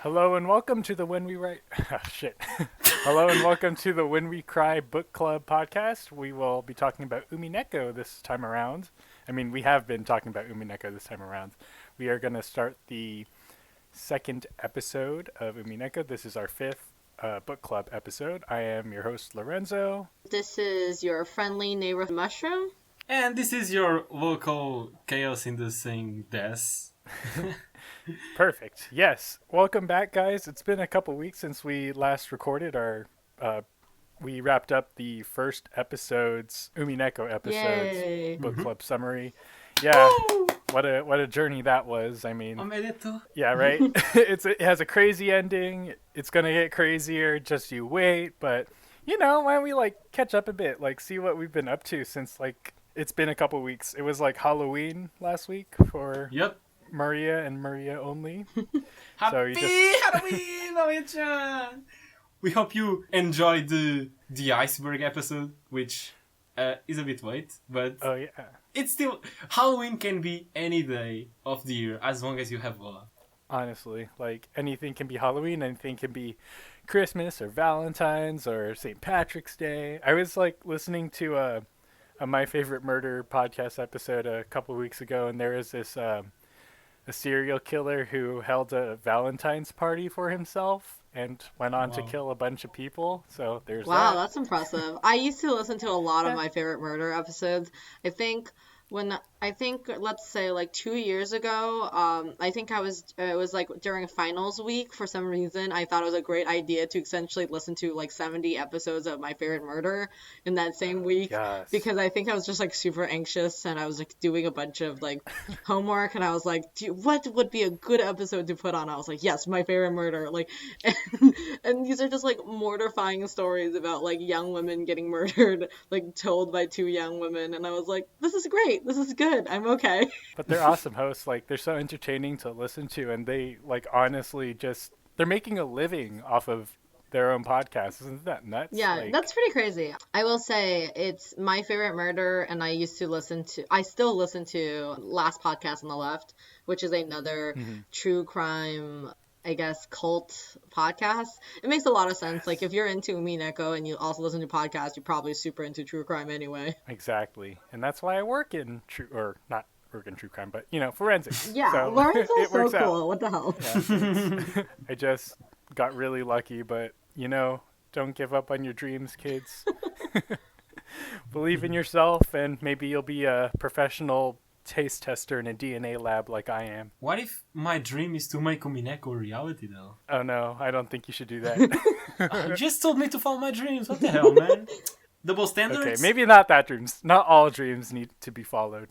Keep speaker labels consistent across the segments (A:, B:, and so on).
A: Hello and welcome to the When We Write. Oh, shit. Hello and welcome to the When We Cry Book Club podcast. We will be talking about Umineko this time around. I mean, we have been talking about Umineko this time around. We are going to start the second episode of Umineko. This is our fifth book club episode. I am your host, Lorenzo.
B: This is your friendly neighbor Mushroom.
C: And this is your local chaos-inducing Des.
A: Perfect. Yes. Welcome back, guys. It's been a couple weeks since we last recorded our. We wrapped up the first Umineko episodes
B: Yay.
A: book club summary. Yeah.
C: Woo!
A: What a journey that was. I mean,
C: Omedeto.
A: yeah, right. It has a crazy ending. It's gonna get crazier. Just you wait. But why don't we catch up a bit, see what we've been up to since it's been a couple weeks. It was Halloween last week for.
C: Yep.
A: Maria and Maria only.
C: Happy Halloween, Maria-chan! We hope you enjoyed the iceberg episode, which is a bit late, but
A: oh yeah,
C: it's still Halloween can be any day of the year as long as you have love.
A: Honestly, anything can be Halloween, anything can be Christmas or Valentine's or St. Patrick's Day. I was listening to a My Favorite Murder podcast episode a couple weeks ago, and there was this a serial killer who held a Valentine's party for himself and went on to kill a bunch of people. So there's
B: Wow,
A: that.
B: that's impressive. I used to listen to a lot of My Favorite Murder episodes. Let's say 2 years ago, it was during finals week. For some reason, I thought it was a great idea to essentially listen to 70 episodes of My Favorite Murder in that same week.
A: Yes.
B: Because I think I was just super anxious and I was doing a bunch of homework and I was what would be a good episode to put on? I was yes, My Favorite Murder. And these are just mortifying stories about young women getting murdered, told by two young women, and I was this is great. This is good. I'm okay.
A: But they're awesome hosts. They're so entertaining to listen to, and they honestly they're making a living off of their own podcast. Isn't that nuts?
B: Yeah, that's pretty crazy. I will say it's My Favorite Murder, and I still listen to Last Podcast on the Left, which is another true crime, I guess, cult podcast. It makes a lot of sense. If you're into Umineko and you also listen to podcasts, you're probably super into true crime anyway.
A: Exactly. And that's why I work in not work in true crime, but, forensics.
B: Yeah,
A: so
B: Lawrence is
A: it works
B: so cool.
A: out.
B: What the hell?
A: Yeah, I just got really lucky, but, don't give up on your dreams, kids. Believe in yourself, and maybe you'll be a professional taste tester in a DNA lab like I am.
C: What if my dream is to make Umineko a reality, though?
A: Oh no, I don't think you should do that.
C: You just told me to follow my dreams. What the hell, man? Double standards?
A: Okay, maybe not that dreams. Not all dreams need to be followed.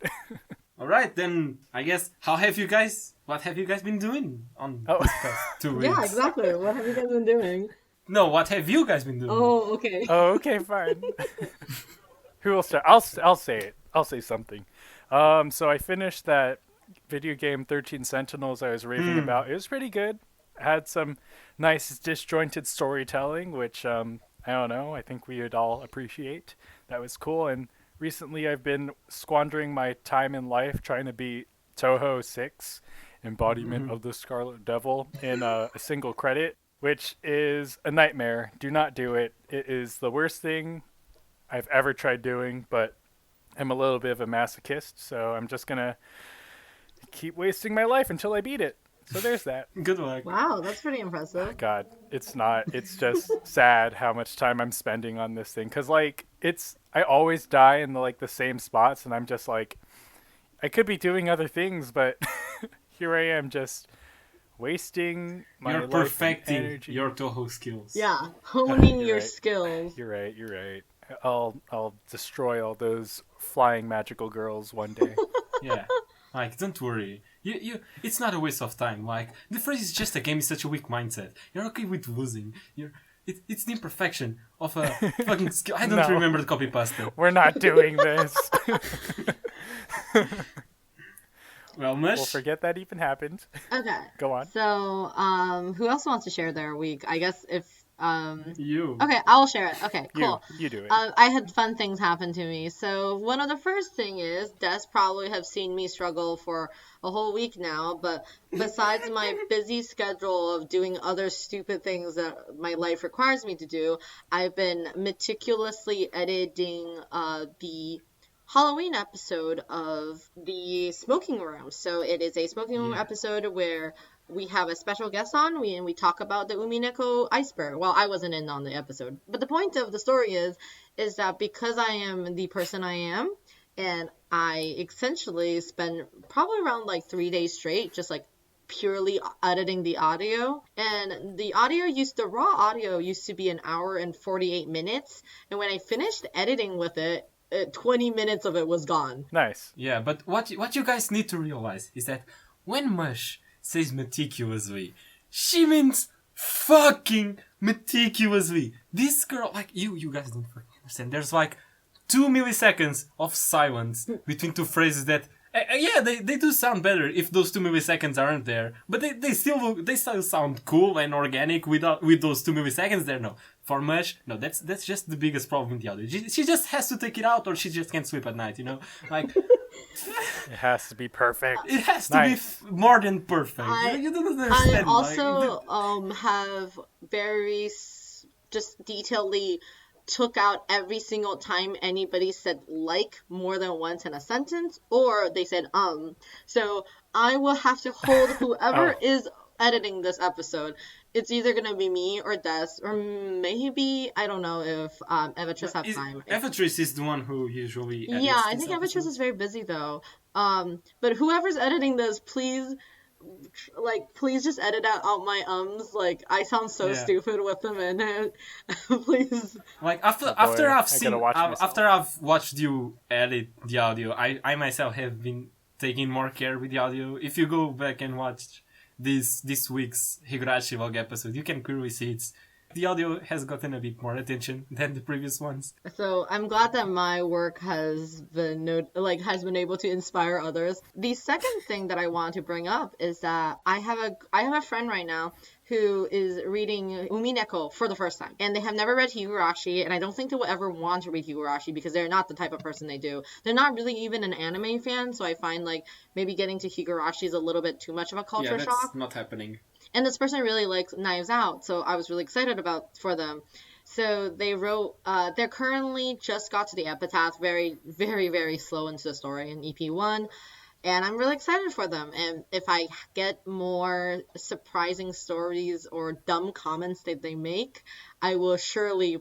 C: Alright, then, I guess, what have you guys been doing on these past 2 weeks?
B: Yeah, exactly. What have you guys been doing?
C: No, what have you guys been doing?
B: Oh, okay.
A: Oh, okay, fine. Who will start? I'll say it. I'll say something. So I finished that video game 13 Sentinels I was raving about. It was pretty good. Had some nice disjointed storytelling, which I don't know, I think we would all appreciate. That was cool. And recently I've been squandering my time in life trying to beat Touhou 6, Embodiment of the Scarlet Devil, in a single credit, which is a nightmare. Do not do it. It is the worst thing I've ever tried doing, but I'm a little bit of a masochist, so I'm just gonna keep wasting my life until I beat it. So there's that.
C: Good luck.
B: Wow, that's pretty impressive.
A: God, it's not. It's just sad how much time I'm spending on this thing. Cause I always die in the same spots, and I'm just I could be doing other things, but here I am just wasting my life and
C: perfecting
A: energy.
C: your Toho skills.
B: Yeah, honing your
A: right.
B: skills.
A: You're right. I'll destroy all those flying magical girls one day.
C: Yeah. Don't worry. It's not a waste of time. The phrase is just a game is such a weak mindset. You're okay with losing. It's the imperfection of a fucking skill. I don't remember the copy pasta.
A: We're not doing this.
C: Well, Mush.
A: We'll forget that even happened.
B: Okay.
A: Go on.
B: So, who else wants to share their week? I guess if
C: You.
B: Okay, I'll share it. Okay, cool.
A: You do it.
B: I had fun things happen to me. So one of the first thing is, Des probably have seen me struggle for a whole week now, but besides my busy schedule of doing other stupid things that my life requires me to do, I've been meticulously editing the Halloween episode of the Smoking Room. So it is a Smoking Room episode where we have a special guest on, and we talk about the Umineko iceberg. Well, I wasn't in on the episode, but the point of the story is that because I am the person I am, and I essentially spend probably around like 3 days straight just like purely editing the audio, and the raw audio used to be an hour and 48 minutes, and when I finished editing with it, 20 minutes of it was gone.
A: Nice.
C: Yeah, but what you guys need to realize is that when Mush says meticulously, she means fucking meticulously. This girl, like, you guys don't fucking understand. There's like 2 milliseconds of silence between two phrases that, they do sound better if those 2 milliseconds aren't there, but they still sound cool and organic with those 2 milliseconds there. No, for Mush, no, that's just the biggest problem in the audio. She just has to take it out, or she just can't sleep at night, you know, like.
A: It has to be perfect.
C: It has to be more than perfect. You don't understand.
B: I also have very just detailedly took out every single time anybody said like more than once in a sentence, or they said So I will have to hold whoever is editing this episode. It's either gonna be me or Des, or maybe I don't know if Evatrice have time.
C: Evatrice is the one who usually edits.
B: Yeah, I think Evatrice is very busy though. But whoever's editing this, please just edit out my ums. Like, I sound so stupid with them in it. Please.
C: Like after I've watched you edit the audio, I myself have been taking more care with the audio. If you go back and watch this week's Higurashi Log episode, you can clearly see the audio has gotten a bit more attention than the previous ones.
B: So I'm glad that my work has been able to inspire others. The second thing that I want to bring up is that I have a friend right now who is reading Umineko for the first time, and they have never read Higurashi, and I don't think they will ever want to read Higurashi because they're not the type of person they do. They're not really even an anime fan, so I find like maybe getting to Higurashi is a little bit too much of a culture shock.
C: Yeah, that's not happening.
B: And this person really likes Knives Out, so I was really excited for them. So they wrote, they're currently just got to the epitaph, very, very, very slow into the story in EP1. And I'm really excited for them. And if I get more surprising stories or dumb comments that they make, I will surely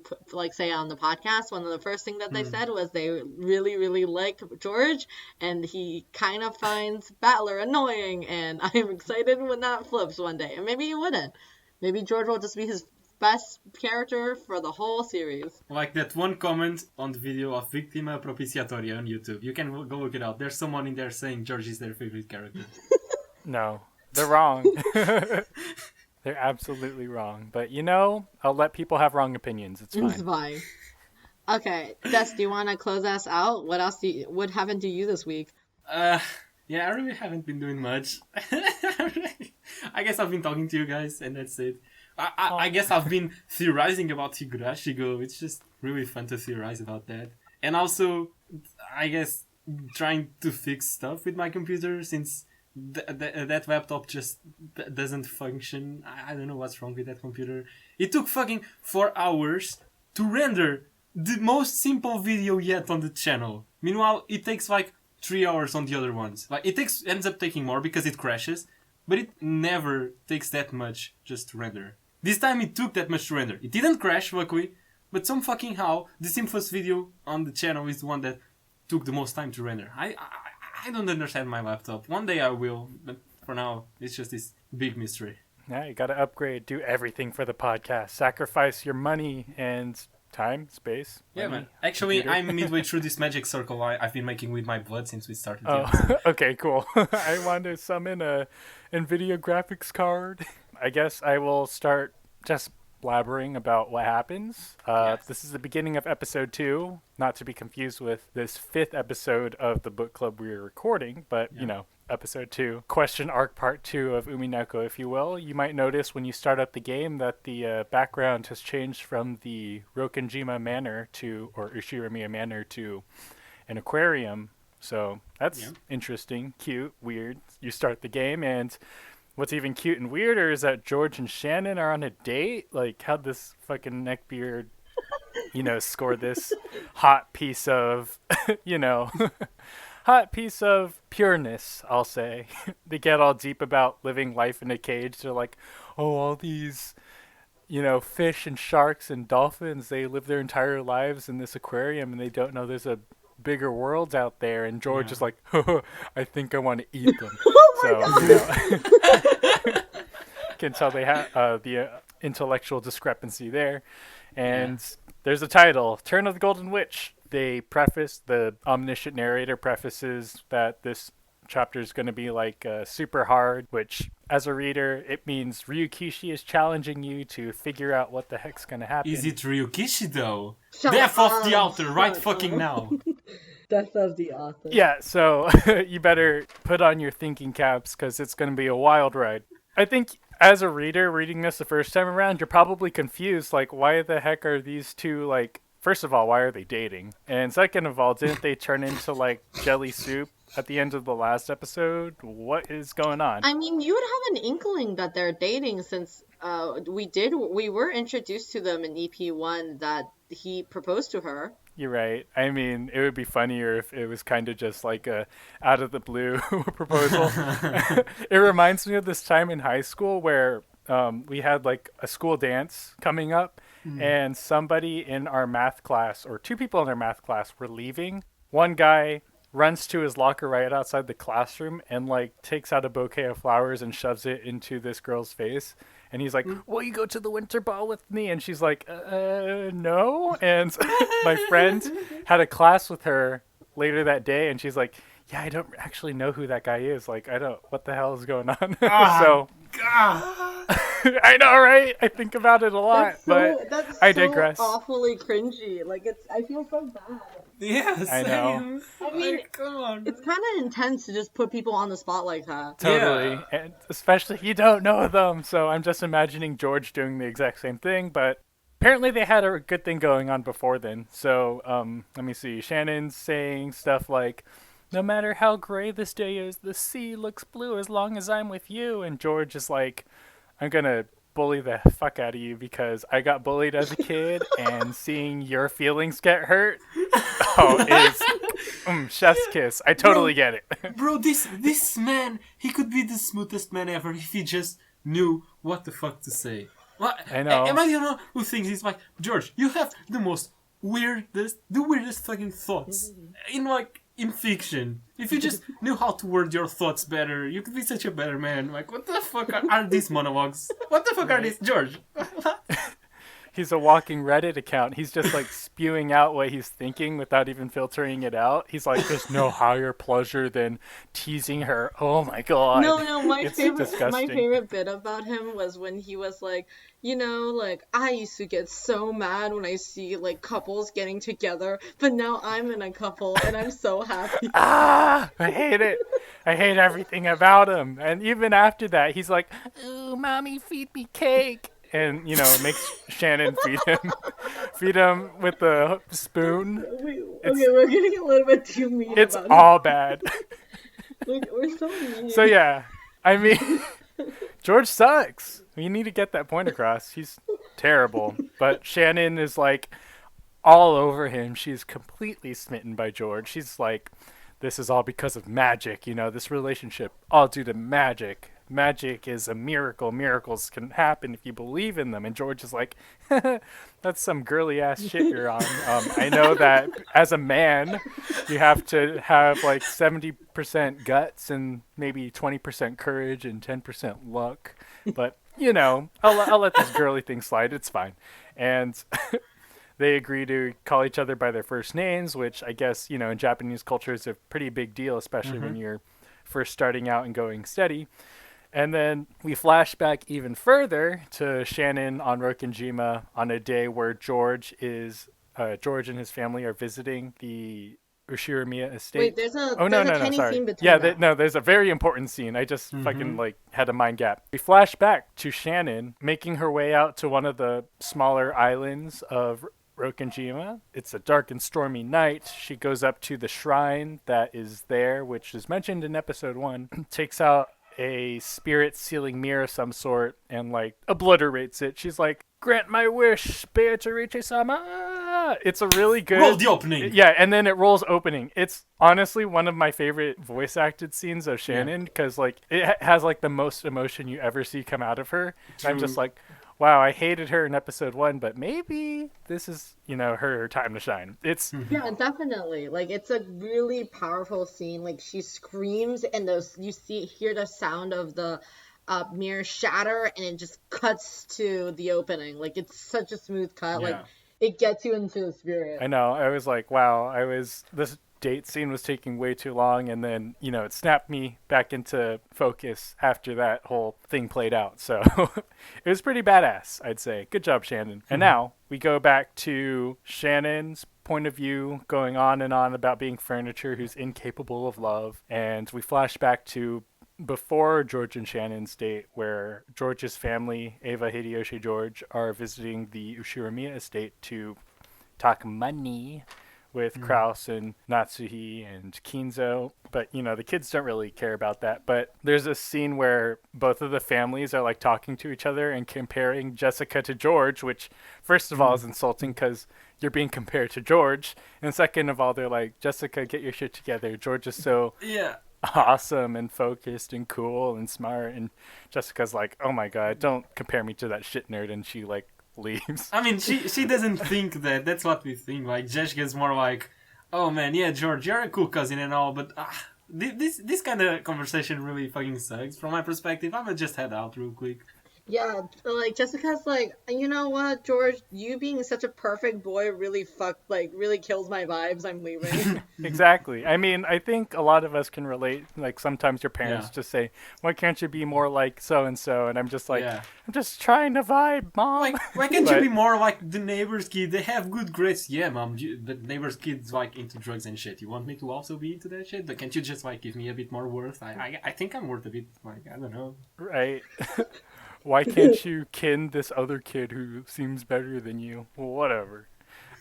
B: say on the podcast. One of the first things that they said was they really, really like George, and he kind of finds Battler annoying. And I'm excited when that flips one day. And maybe he wouldn't. Maybe George will just be his best character for the whole series.
C: Like that one comment on the video of Victima Propiciatoria on YouTube. You can go look it up. There's someone in there saying George is their favorite character.
A: No, they're wrong. They're absolutely wrong. But I'll let people have wrong opinions. It's fine.
B: It's fine. Okay, Des, do you want to close us out? What else what happened to you this week?
C: Yeah, I really haven't been doing much. I guess I've been talking to you guys, and that's it. I guess I've been theorizing about Higurashi Go. It's just really fun to theorize about that. And also, I guess, trying to fix stuff with my computer since that laptop just doesn't function. I don't know what's wrong with that computer. It took fucking 4 hours to render the most simple video yet on the channel. Meanwhile, it takes like 3 hours on the other ones. Like, ends up taking more because it crashes, but it never takes that much just to render. This time it took that much to render. It didn't crash, luckily, but some fucking how the simplest video on the channel is the one that took the most time to render. I don't understand my laptop. One day I will, but for now, it's just this big mystery.
A: Yeah, you gotta upgrade, do everything for the podcast. Sacrifice your money and time, space.
C: Yeah,
A: money,
C: man. Actually,
A: computer.
C: I'm midway through this magic circle I've been making with my blood since we started.
A: Okay, cool. I want to summon a NVIDIA graphics card. I guess I will start just blabbering about what happens.
C: Yes.
A: This is the beginning of episode 2, not to be confused with this 5th episode of the book club we're recording, but, episode 2, question arc part 2 of Umineko, if you will. You might notice when you start up the game that the background has changed from the Rokenjima Manor or Ushiramiya Manor to an aquarium. So that's interesting, cute, weird. You start the game, and what's even cute and weirder is that George and Shannon are on a date. Like, how'd this fucking neckbeard, score this hot piece of, hot piece of pureness, I'll say. They get all deep about living life in a cage. They're like, oh, all these, fish and sharks and dolphins, they live their entire lives in this aquarium, and they don't know there's a bigger worlds out there. And George is like, I think I want to eat them. Can tell they have the intellectual discrepancy there. And there's a title, Turn of the Golden Witch. The omniscient narrator prefaces that this chapter is going to be like super hard, which as a reader, it means Ryukishi is challenging you to figure out what the heck's going to happen.
C: Is it Ryukishi though? Death of the author right fucking now.
B: Death of the author.
A: Yeah, so you better put on your thinking caps because it's going to be a wild ride. I think as a reader reading this the first time around, you're probably confused. Like, why the heck are these two, like, first of all, why are they dating? And second of all, didn't they turn into, like, jelly soup at the end of the last episode? What is going on?
B: I mean, you would have an inkling that they're dating since we were introduced to them in EP1 that he proposed to her.
A: You're right. I mean, it would be funnier if it was kind of just like a out of the blue proposal. It reminds me of this time in high school where we had like a school dance coming up, and somebody in our math class, or two people in our math class, were leaving. One guy runs to his locker right outside the classroom and like takes out a bouquet of flowers and shoves it into this girl's face. And he's like, will you go to the winter ball with me? And she's like, no. And my friend had a class with her later that day, and she's like, yeah, I don't actually know who that guy is. Like, what the hell is going on? I know, right? I think about it a lot,
B: that's
A: I digress.
B: So awfully cringy. Like, I feel so bad.
C: Yeah,
A: I know.
B: I mean,
C: like, come on.
B: It's kind of intense to just put people on the spot like that.
A: Totally.
C: Yeah.
A: And especially if you don't know them. So I'm just imagining George doing the exact same thing, but apparently they had a good thing going on before then. So let me see. Shannon's saying stuff like, no matter how gray this day is, the sea looks blue as long as I'm with you. And George is like, I'm going to bully the fuck out of you because I got bullied as a kid, and seeing your feelings get hurt, is chef's kiss. I totally get it.
C: Bro, this man, he could be the smoothest man ever if he just knew what the fuck to say. Well,
A: I know.
C: Am I the one who thinks he's like, George, you have the weirdest fucking thoughts in fiction. If you just knew how to word your thoughts better, you could be such a better man. Like, what the fuck are these monologues? What the fuck are these, George?
A: He's a walking Reddit account. He's just like spewing out what he's thinking without even filtering it out. He's like, there's no higher pleasure than teasing her. Oh my god.
B: No, my
A: disgusting.
B: favorite bit about him was when he was like, like, I used to get so mad when I see like couples getting together, but now I'm in a couple and I'm so happy.
A: I hate it. I hate everything about him. And even after that, he's like, ooh, mommy, feed me cake. And, makes Shannon feed him with the spoon.
B: We're getting a little bit too mean.
A: It's all bad.
B: We're so mean.
A: So yeah, I mean, George sucks. We need to get that point across. He's terrible. But Shannon is like all over him. She's completely smitten by George. She's like, this is all because of magic. This relationship all due to magic. Magic is a miracle. Miracles can happen if you believe in them. And George is like, that's some girly ass shit you're on. I know that as a man, you have to have like 70% guts and maybe 20% courage and 10% luck. But, I'll let this girly thing slide. It's fine. And they agree to call each other by their first names, which I guess, in Japanese culture is a pretty big deal, especially when you're first starting out and going steady. And then we flash back even further to Shannon on Rokenjima on a day where George and his family are visiting the Ushiramiya estate.
B: Wait, there's a tiny
A: sorry.
B: scene between
A: Yeah,
B: that.
A: no, there's a very important scene. I just fucking like had a mind gap. We flash back to Shannon making her way out to one of the smaller islands of Rokenjima. It's a dark and stormy night. She goes up to the shrine that is there, which is mentioned in episode 1, takes out a spirit sealing mirror of some sort and like obliterates it. She's like, "Grant my wish, Beatrice-sama." It's a really good
C: Roll the opening.
A: Yeah, and then it rolls opening. It's honestly one of my favorite voice acted scenes of Shannon because like it has like the most emotion you ever see come out of her. And I'm just like, wow, I hated her in episode 1, but maybe this is, her time to shine. It's
B: Yeah, definitely. Like, it's a really powerful scene. Like, she screams, and hear the sound of the mirror shatter, and it just cuts to the opening. Like, it's such a smooth cut. Like, it gets you into the spirit.
A: I know. I was like, wow, this date scene was taking way too long, and then, it snapped me back into focus after that whole thing played out. So it was pretty badass, I'd say. Good job, Shannon. And now we go back to Shannon's point of view, going on and on about being furniture who's incapable of love. And we flash back to before George and Shannon's date, where George's family, Ava, Hideyoshi, George, are visiting the Ushiramiya estate to talk money with Kraus and Natsuhi and Kinzo. But, the kids don't really care about that. But there's a scene where both of the families are, like, talking to each other and comparing Jessica to George, which, first of all, is insulting because you're being compared to George. And second of all, they're like, Jessica, get your shit together. George is so awesome and focused and cool and smart. And Jessica's like, oh, my God, don't compare me to that shit nerd. And she, like, leaves.
C: I mean, she doesn't think that. That's what we think. Like, Jessica's more like, oh man, yeah, George, you're a cool cousin and all, but this kind of conversation really fucking sucks. From my perspective, I'm gonna just head out real quick.
B: Yeah, like, Jessica's like, you know what, George, you being such a perfect boy really kills my vibes, I'm leaving.
A: Exactly. I mean, I think a lot of us can relate. Like, sometimes your parents just say, why can't you be more like so-and-so? And I'm just like, I'm just trying to vibe, Mom.
C: Like, why can't you be more like the neighbor's kid? They have good grades. Yeah, Mom, the neighbor's kid's, like, into drugs and shit. You want me to also be into that shit? But can't you just, like, give me a bit more worth? I think I'm worth a bit, like, I don't know.
A: Right. Why can't you kin this other kid who seems better than you? Well, whatever.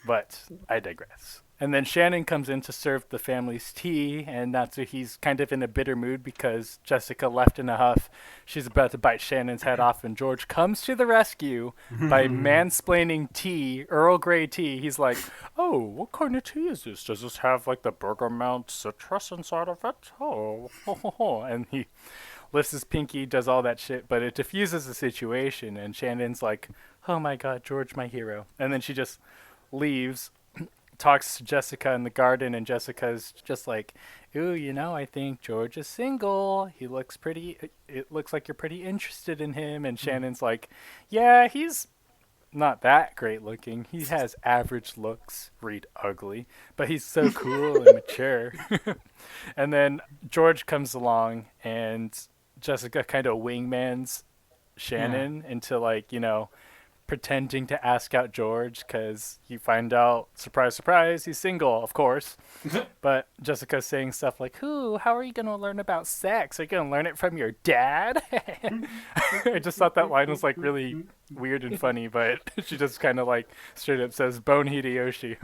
A: But I digress. And then Shannon comes in to serve the family's tea, and Natsuhi's kind of in a bitter mood because Jessica left in a huff. She's about to bite Shannon's head off, and George comes to the rescue by mansplaining tea, Earl Grey tea. He's like, oh, what kind of tea is this? Does this have, like, the bergamot citrus inside of it? Oh, and he lifts his pinky, does all that shit, but it diffuses the situation, and Shannon's like, oh my God, George, my hero. And then she just leaves, talks to Jessica in the garden, and Jessica's just like, ooh, I think George is single. It looks like you're pretty interested in him. And Shannon's like, yeah, he's not that great looking. He has average looks, read ugly, but he's so cool and mature. And then George comes along, and Jessica kind of wingmans Shannon into, like, pretending to ask out George because you find out, surprise, surprise, he's single, of course. But Jessica's saying stuff like, how are you going to learn about sex? Are you going to learn it from your dad? I just thought that line was, like, really weird and funny, but she just kind of, like, straight up says, Bone Hideyoshi.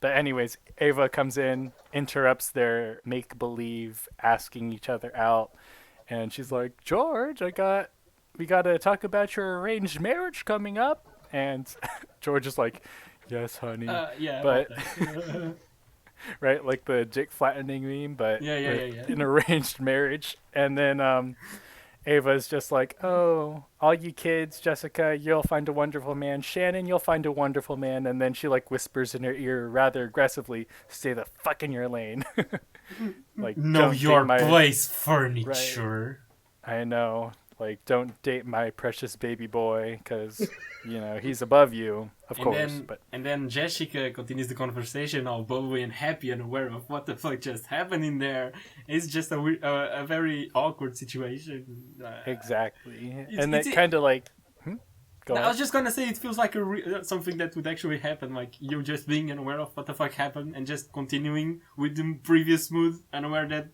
A: But anyways, Ava comes in, interrupts their make-believe, asking each other out, and she's like, George, we gotta talk about your arranged marriage coming up. And George is like, yes, honey. But right, like the dick flattening meme, but an arranged marriage. And then Ava's just like, oh, all you kids, Jessica, you'll find a wonderful man. Shannon, you'll find a wonderful man. And then she, like, whispers in her ear rather aggressively, stay the fuck in your lane. Like,
C: know your place, furniture.
A: Right. I know. Like, don't date my precious baby boy, because, he's above you, of course.
C: And then Jessica continues the conversation, all bubbly and happy and aware of what the fuck just happened in there. It's just a very awkward situation.
A: Exactly. And that kind of, like... Go
C: I
A: on.
C: was just gonna say it feels like something that would actually happen, like you just being unaware of what the fuck happened and just continuing with the previous mood, unaware that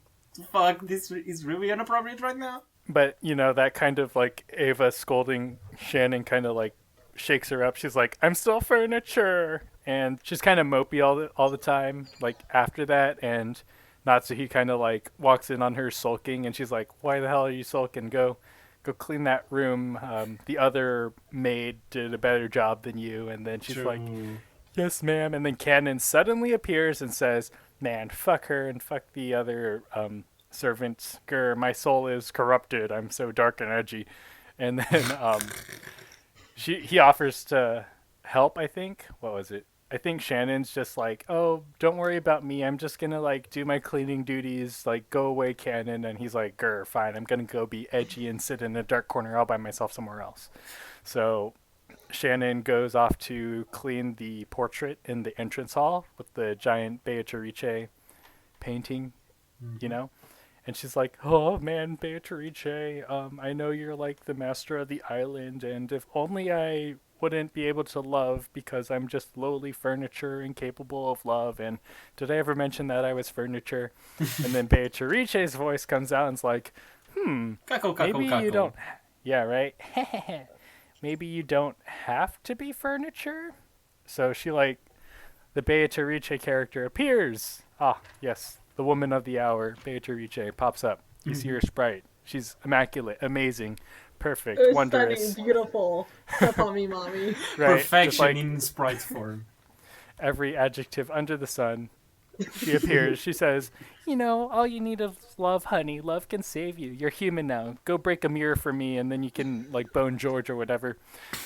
C: fuck, this is really inappropriate right now.
A: But that kind of like Ava scolding Shannon kind of like shakes her up. She's like, "I'm still furniture," and she's kind of mopey all the time. Like after that, and Natsuhi kind of like walks in on her sulking, and she's like, "Why the hell are you sulking? Go clean that room. The other maid did a better job than you." And then she's like, "Yes, ma'am." And then Cannon suddenly appears and says, "Man, fuck her and fuck the other servants. Grr, my soul is corrupted. I'm so dark and edgy." And then he offers to help, I think. What was it? I think Shannon's just like, "Oh, don't worry about me. I'm just gonna like do my cleaning duties. Like, go away, Cannon." And he's like, "Grr, fine. I'm gonna go be edgy and sit in a dark corner all by myself somewhere else." So Shannon goes off to clean the portrait in the entrance hall with the giant Beatrice painting, And she's like, "Oh man, Beatrice, I know you're like the master of the island, and if only I wouldn't be able to love because I'm just lowly furniture incapable of love. And did I ever mention that I was furniture?" And then Beatrice's voice comes out and it's like, maybe you don't. Yeah, right. Maybe you don't have to be furniture. So she the Beatrice character appears. Ah, yes. The woman of the hour, Beatrice, pops up. You see her sprite. She's immaculate, amazing, perfect, wondrous.
B: Stunning, beautiful. Step on me, mommy.
A: Right?
C: Perfection in sprite form.
A: Every adjective under the sun. She appears. She says, "All you need is love, honey. Love can save you. You're human now. Go break a mirror for me, and then you can bone George or whatever."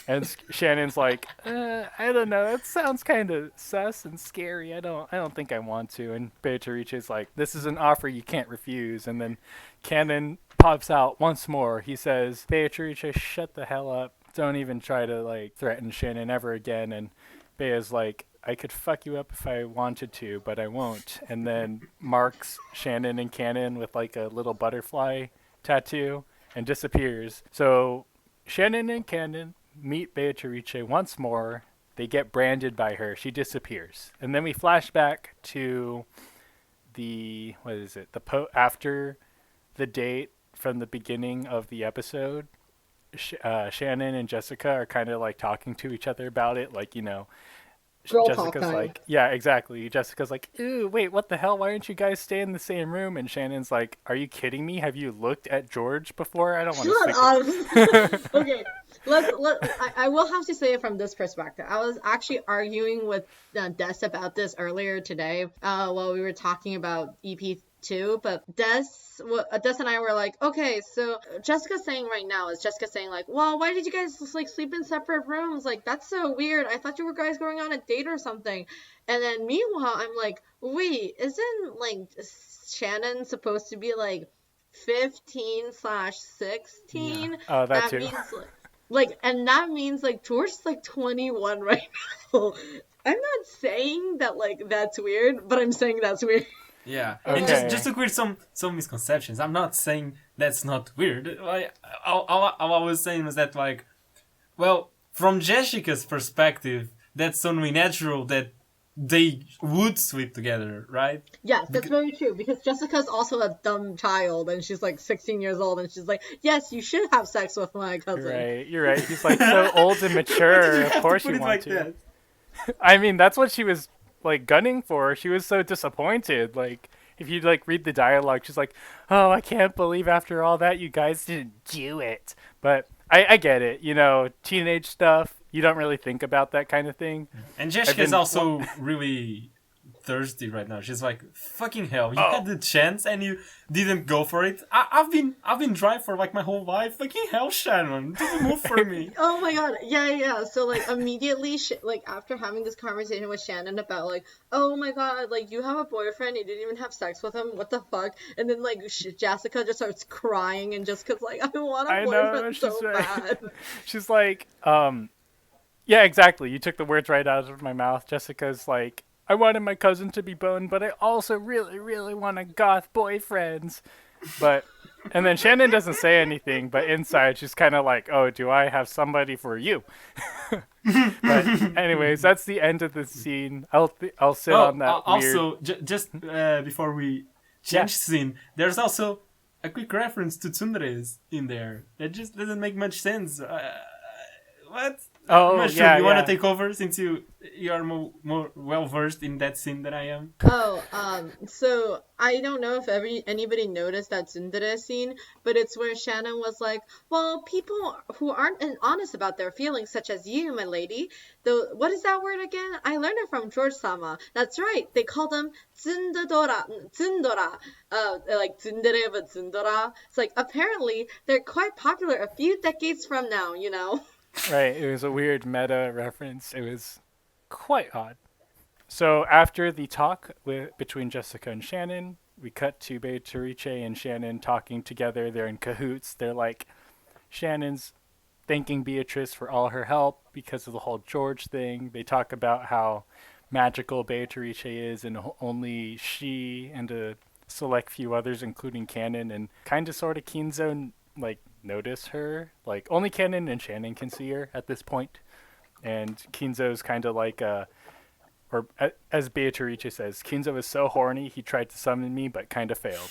A: And Shannon's like, "I don't know. That sounds kind of sus and scary. I don't think I want to." And Beatrice's like, "This is an offer you can't refuse." And then Cannon pops out once more. He says, "Beatrice, shut the hell up. Don't even try to threaten Shannon ever again." And Bea's like, "I could fuck you up if I wanted to, but I won't." And then marks Shannon and Cannon with a little butterfly tattoo and disappears. So Shannon and Cannon meet Beatrice once more. They get branded by her. She disappears. And then we flash back to the, after the date from the beginning of the episode. Shannon and Jessica are kind of talking to each other about it.
B: Girl
A: Jessica's
B: talk time.
A: yeah, exactly. Jessica's like, "Ooh, wait, what the hell? Why don't you guys stay in the same room?" And Shannon's like, "Are you kidding me? Have you looked at George before? I don't want to
B: Shut up. Okay, I will have to say it from this perspective. I was actually arguing with Des about this earlier today while we were talking about EP2, but Des and I were like, okay, so Jessica's saying right now is Jessica saying well, why did you guys sleep in separate rooms? That's so weird. I thought you were guys going on a date or something. And then meanwhile, I'm like, wait, isn't Shannon supposed to be 15/16?
A: Yeah. Oh, that too.
B: Means and that means George's 21 right now. I'm not saying that that's weird, but I'm saying that's weird.
C: Yeah,
A: okay.
C: And just to clear some misconceptions, I'm not saying that's not weird. All I was saying was that well, from Jessica's perspective, that's only natural that they would sleep together, right?
B: Yes, that's very true, because Jessica's also a dumb child, and she's 16 years old, and she's like, "Yes, you should have sex with my cousin."
A: You're right. He's so old and mature. Of course you want to.
C: That?
A: I mean, that's what she was gunning for. She was so disappointed. If you read the dialogue, she's like, "Oh, I can't believe after all that you guys didn't do it." But I get it. Teenage stuff. You don't really think about that kind of thing.
C: And Jessica's also really thirsty right now. She's like, "Fucking hell, you had the chance and you didn't go for it. I've been dry for my whole life. Fucking hell, Shannon, didn't move for me."
B: Oh my god, yeah. So immediately, after having this conversation with Shannon about oh my god, you have a boyfriend, you didn't even have sex with him. What the fuck? And then Jessica just starts crying and just 'cause I want a boyfriend so bad.
A: She's like, yeah, exactly. You took the words right out of my mouth. Jessica's like, "I wanted my cousin to be boned, but I also really, really want a goth boyfriend." But And then Shannon doesn't say anything, but inside she's kind of like, "Oh, do I have somebody for you?" But anyways, that's the end of the scene. I'll sit on that
C: also,
A: weird.
C: just before we change scene, there's also a quick reference to tsunderes in there. That just doesn't make much sense. What?
A: Oh,
C: Mushroom,
A: yeah,
C: you want
A: yeah.
C: to take over since you are more well versed in that scene than I am?
B: So I don't know if anybody noticed that tsundere scene, but it's where Shannon was like, well, people who aren't honest about their feelings, such as you, my lady, though, what is that word again? I learned it from George Sama. That's right, they call them tsundora, like tsundere but tsundora. It's like, apparently, they're quite popular a few decades from now, you know?
A: Right, it was a weird meta reference. It was quite odd. So after the talk between Jessica and Shannon, we cut to Beatrice and Shannon talking together. They're in cahoots. They're like, Shannon's thanking Beatrice for all her help because of the whole George thing. They talk about how magical Beatrice is, and only she and a select few others, including Canon and kind of sort of Kinzo, like notice her. Like only Canon and Shannon can see her at this point, and Kinzo's kind of like or as Beatrice says, Kinzo is so horny he tried to summon me but kind of failed.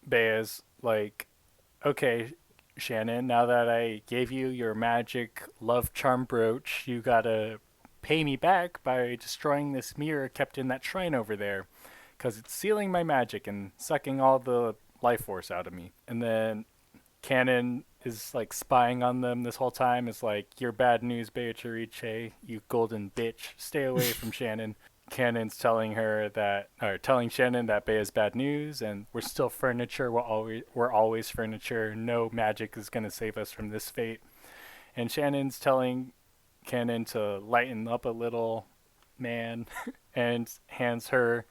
A: Bea's like, okay, Shannon, now that I gave you your magic love charm brooch, you gotta pay me back by destroying this mirror kept in that shrine over there, because it's sealing my magic and sucking all the life force out of me. And then Canon is like spying on them this whole time. Is like, you're bad news, Beatrice, you golden bitch. Stay away from Shannon. Canon's telling Shannon that Bea is bad news, and we're still furniture. We're always furniture. No magic is gonna save us from this fate. And Shannon's telling Canon to lighten up a little, man, and hands her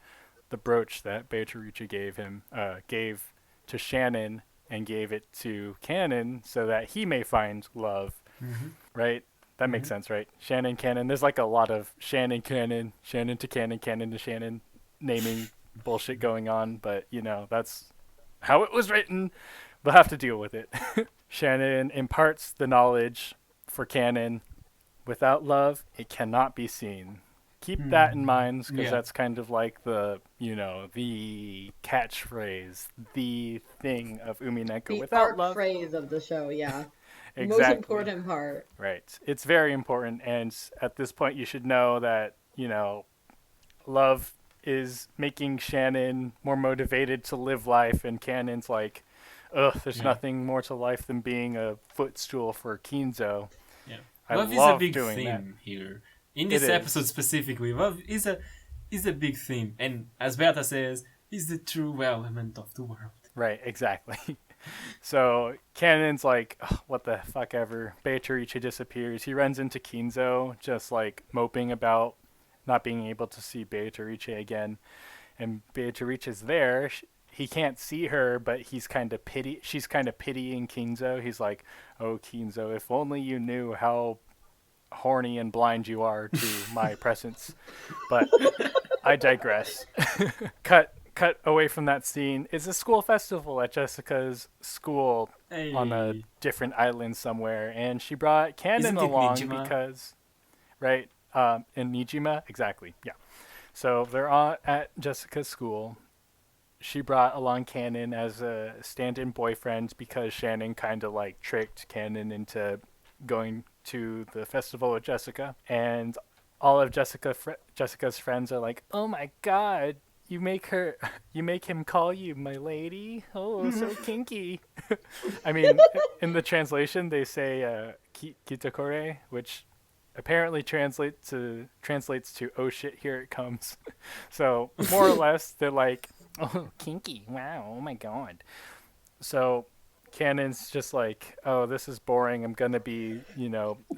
A: the brooch that Beatrice gave to Shannon, and gave it to Canon so that he may find love.
C: Mm-hmm.
A: Right? That makes sense, right? Shannon, Canon. There's like a lot of Shannon, Canon, Shannon to Canon, Canon to Shannon naming bullshit going on, but that's how it was written. We'll have to deal with it. Shannon imparts the knowledge for Canon. Without love, it cannot be seen. Keep that in mind, because that's kind of like the catchphrase, the thing of Umineko.
B: The
A: Without
B: art
A: love,
B: phrase of the show, yeah.
A: exactly.
B: Most important part.
A: Right. It's very important, and at this point you should know that, love is making Shannon more motivated to live life, and Canon's like, ugh, there's nothing more to life than being a footstool for Kinzo.
C: Yeah.
A: I
C: love
A: love
C: is a big
A: doing
C: theme
A: that.
C: here. In this episode specifically, love is a big theme, and as Beata says, is the true element of the world.
A: Right, exactly. So Canon's like, oh, what the fuck ever. Beatrice disappears. He runs into Kinzo, just like moping about not being able to see Beatrice again. And Beatrice is there. He can't see her, but she's kind of pitying Kinzo. He's like, oh, Kinzo, if only you knew how horny and blind you are to my presence. But I digress. Cut away from that scene is a school festival at Jessica's school on a different island somewhere, and she brought Canon along
C: Nijima?
A: because, right, in Nijima, exactly, yeah. So they're all at Jessica's school. She brought along Canon as a stand-in boyfriend because Shannon kind of like tricked Canon into going to the festival with Jessica, and all of Jessica's friends are like, "Oh my God, you make him call you my lady? Oh, so kinky." I mean, in the translation they say kitakore, which apparently translates to "oh shit, here it comes." So more or less they're like, "Oh, kinky! Wow! Oh my God!" So Canon's just like, oh, this is boring. I'm gonna be,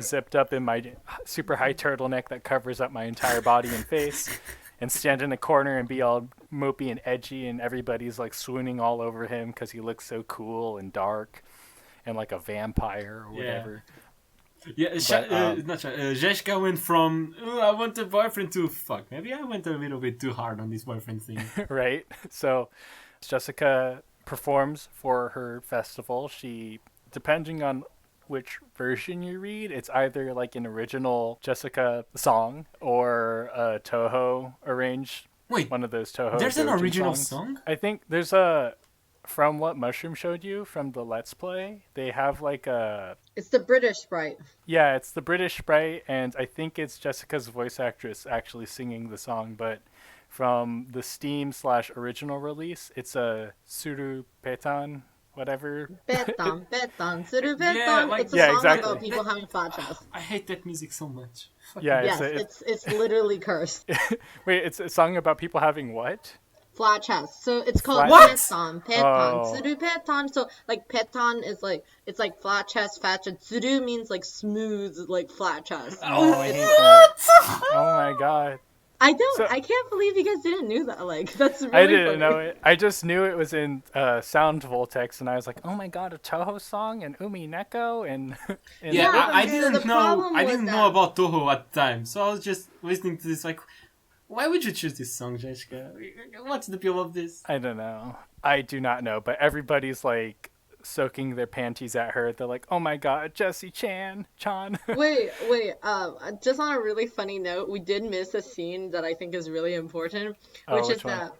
A: zipped up in my super high turtleneck that covers up my entire body and face, and stand in a corner and be all mopey and edgy, and everybody's like swooning all over him because he looks so cool and dark, and like a vampire or whatever.
C: Yeah, Jessica went from, I want a boyfriend, to, fuck, maybe I went a little bit too hard on this boyfriend thing.
A: Right? So Jessica performs for her festival, she, depending on which version you read, it's either like an original Jessica song or a Toho arranged.
C: Wait,
A: one of those Toho.
C: there's an
A: doujin
C: original
A: songs.
C: song?
A: I think there's a. From what Mushroom showed you from the Let's Play, they have like a.
B: It's the British sprite.
A: Yeah, it's the British sprite, and I think it's Jessica's voice actress actually singing the song, but from the Steam/original release, it's a Surupetan, whatever.
B: Betan, betan, suru betan.
C: Yeah, like-
B: It's a
A: Yeah,
B: song
A: exactly.
B: about people having flat chests.
C: I hate that music so much.
A: Yeah,
B: Yes, it's literally cursed.
A: wait, it's a song about people having what?
B: Flat chest. So it's called
A: What?
B: petan,
A: Oh.
B: suru petan. So like petan is like it's like flat chest, fat chest. Suru means like smooth, like flat chest.
A: Oh, I hate that. Oh my god.
B: I don't.
A: So-
B: I can't believe you guys didn't know that. Like that's really
A: I didn't
B: funny.
A: know it. I just knew it was in Sound Voltex, and I was like, "Oh my god, a Toho song and Umineko and." and
C: Yeah,
B: Yeah,
C: I
B: the
C: didn't know.
B: problem
C: I
B: was
C: didn't
B: that-
C: know about Toho at the time, so I was just listening to this. Like, why would you choose this song, Jessica? What's the appeal of this?
A: I don't know. I do not know, but everybody's like soaking their panties at her. They're like, "Oh my god, Jessie Chan."
B: Wait. Just on a really funny note, we did miss a scene that I think is really important,
A: Oh,
B: which
A: which
B: is
A: one?
B: that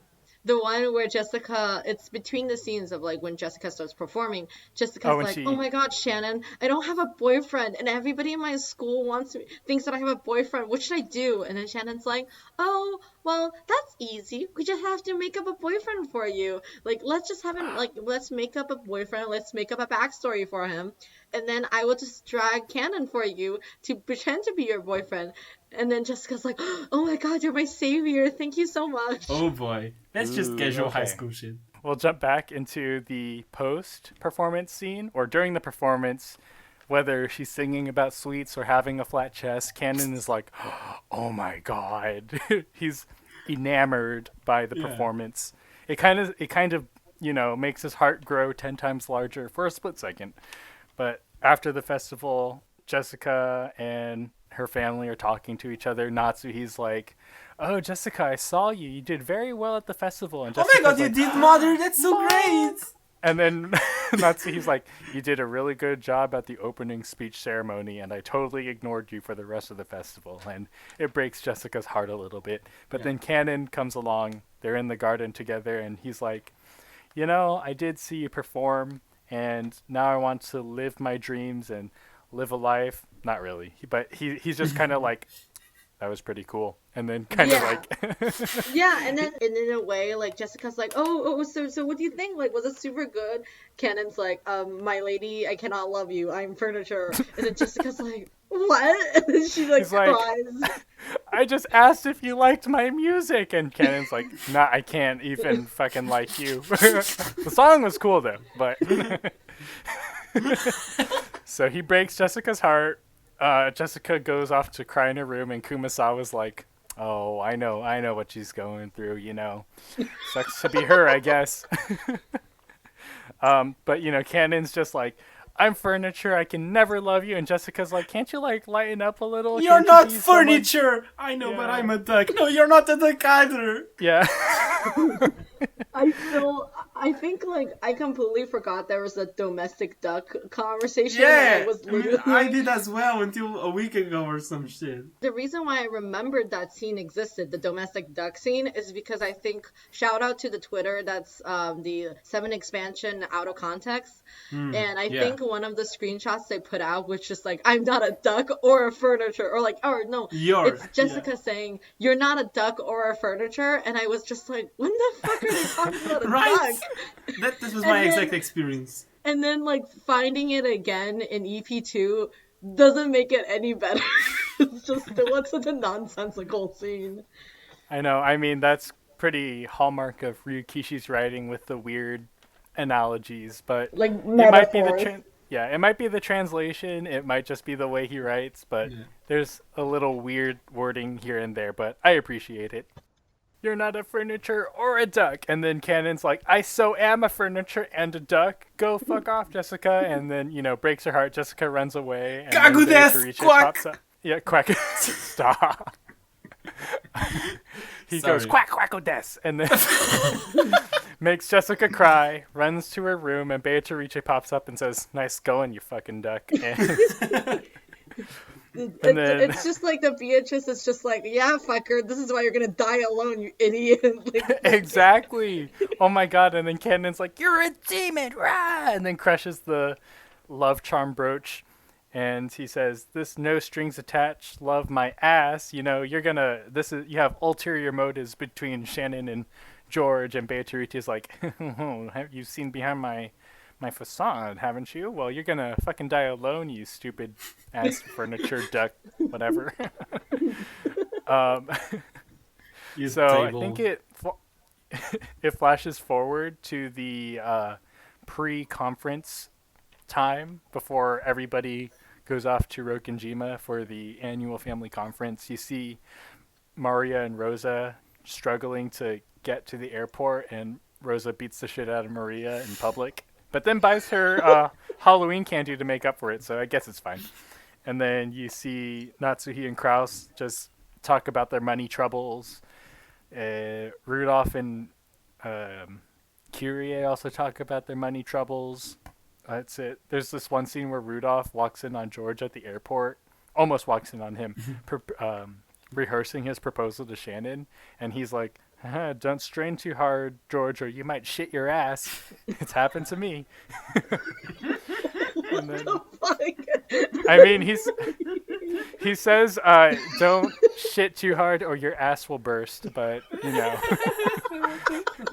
B: the one where Jessica, it's between the scenes of like when Jessica starts performing. Jessica's
A: Oh, when
B: like,
A: she-
B: "Oh my God, Shannon, I don't have a boyfriend, and everybody in my school thinks that I have a boyfriend. What should I do?" And then Shannon's like, "Oh, well, that's easy. We just have to make up a boyfriend for you. Like, let's just have him. Like, let's make up a boyfriend. Let's make up a backstory for him, and then I will just drag canon for you to pretend to be your boyfriend." And then Jessica's like, "Oh my God, you're my savior. Thank you so much."
C: Oh boy, that's just
A: Ooh,
C: casual high
A: okay.
C: school shit.
A: We'll jump back into the post-performance scene, or during the performance, whether she's singing about sweets or having a flat chest. Canon is like, "Oh my god," he's enamored by the
C: Yeah.
A: performance. It kind of makes his heart grow 10 times larger for a split second. But after the festival, Jessica and her family are talking to each other. Natsuhi's like, "Oh, Jessica, I saw you. You did very well at the festival." And
C: Oh my god,
A: Jessica's
C: you
A: like,
C: did, mother! That's so great!
A: And then Natsuhi's like, "You did a really good job at the opening speech ceremony, and I totally ignored you for the rest of the festival." And it breaks Jessica's heart a little bit. But then Canon comes along. They're in the garden together, and he's like, "I did see you perform, and now I want to live my dreams and live a life." Not really, but he's just kind of like, "That was pretty cool," and then kind of
B: Yeah.
A: like,
B: Yeah, and then in a way, like Jessica's like, "Oh, so what do you think? Like, was it super good?" Canon's like, "My lady, I cannot love you. I'm furniture." And then Jessica's like, "What?" And then she like
A: He's like-
B: cries.
A: "I just asked if you liked my music," and Canon's like, "Nah, I can't even fucking like you." The song was cool though, but so he breaks Jessica's heart. Jessica goes off to cry in her room, and Kumasawa's like, "Oh, I know what she's going through. Sucks to be her, I guess." But Canon's just like, "I'm furniture. I can never love you." And Jessica's like, "Can't you like lighten up a little?
C: You're
A: Can't you
C: not
A: be someone-"
C: furniture! I know, but
A: Yeah.
C: I'm a duck. No, you're not a duck either!
A: Yeah.
B: I think like I completely forgot there was a domestic duck conversation.
C: Yeah!
B: and I was literally
C: I did as well until a week ago or some shit.
B: The reason why I remembered that scene existed, the domestic duck scene, is because I think, shout out to the Twitter, that's the 7 expansion out of context. And I
C: yeah.
B: think one of the screenshots they put out was just like, "I'm not a duck or a furniture," or no, it's Jessica saying, "You're not a duck or a furniture," and I was just like, when the fuck are they talking about a
C: Right?
B: duck?
C: That was
B: And
C: my
B: then-
C: exact experience.
B: And then like finding it again in EP2 doesn't make it any better. It's just, it was such a nonsensical scene.
A: I know. I mean, that's pretty hallmark of Ryukishi's writing with the weird analogies, but
B: Like
A: it might be
B: metaphors.
A: it might be the translation. It might just be the way he writes, but there's a little weird wording here and there, but I appreciate it. "You're not a furniture or a duck." And then Canon's like, "I so am a furniture and a duck. Go fuck off, Jessica." And then, breaks her heart. Jessica runs away. And then
C: Kagu desu,
A: Karicha
C: quack.
A: pops up. Yeah, quack. Stop. He
C: Sorry.
A: goes, "Quack, quacko des." And then, makes Jessica cry, runs to her room, and Beatrice pops up and says, "Nice going, you fucking duck." And then
B: It's just like the Beatrice is just like, yeah, fucker, this is why you're gonna die alone, you idiot. Like,
A: exactly. Oh my god! And then Cannon's like, "You're a demon!" Rah! And then crushes the love charm brooch, and he says, "This no strings attached, love my ass. You know, you have ulterior motives between Shannon and George." And Beatrice is like, "Oh, have you seen behind my facade, haven't you? Well, you're gonna fucking die alone, you stupid ass furniture duck, whatever." um,
C: You
A: so
C: table.
A: I think it flashes forward to the pre-conference time before everybody goes off to Rokkenjima for the annual family conference. You see Maria and Rosa struggling to get to the airport, and Rosa beats the shit out of Maria in public, but then buys her Halloween candy to make up for it, so I guess it's fine. And then you see Natsuhi and Kraus just talk about their money troubles. Rudolph and Kyrie also talk about their money troubles. That's it. There's this one scene where Rudolph walks in on George at the airport, almost walks in on him, rehearsing his proposal to Shannon, and he's like, "Don't strain too hard, George, or you might shit your ass." It's happened to me. And then, I mean, he says, "Don't shit too hard, or your ass will burst." But you know,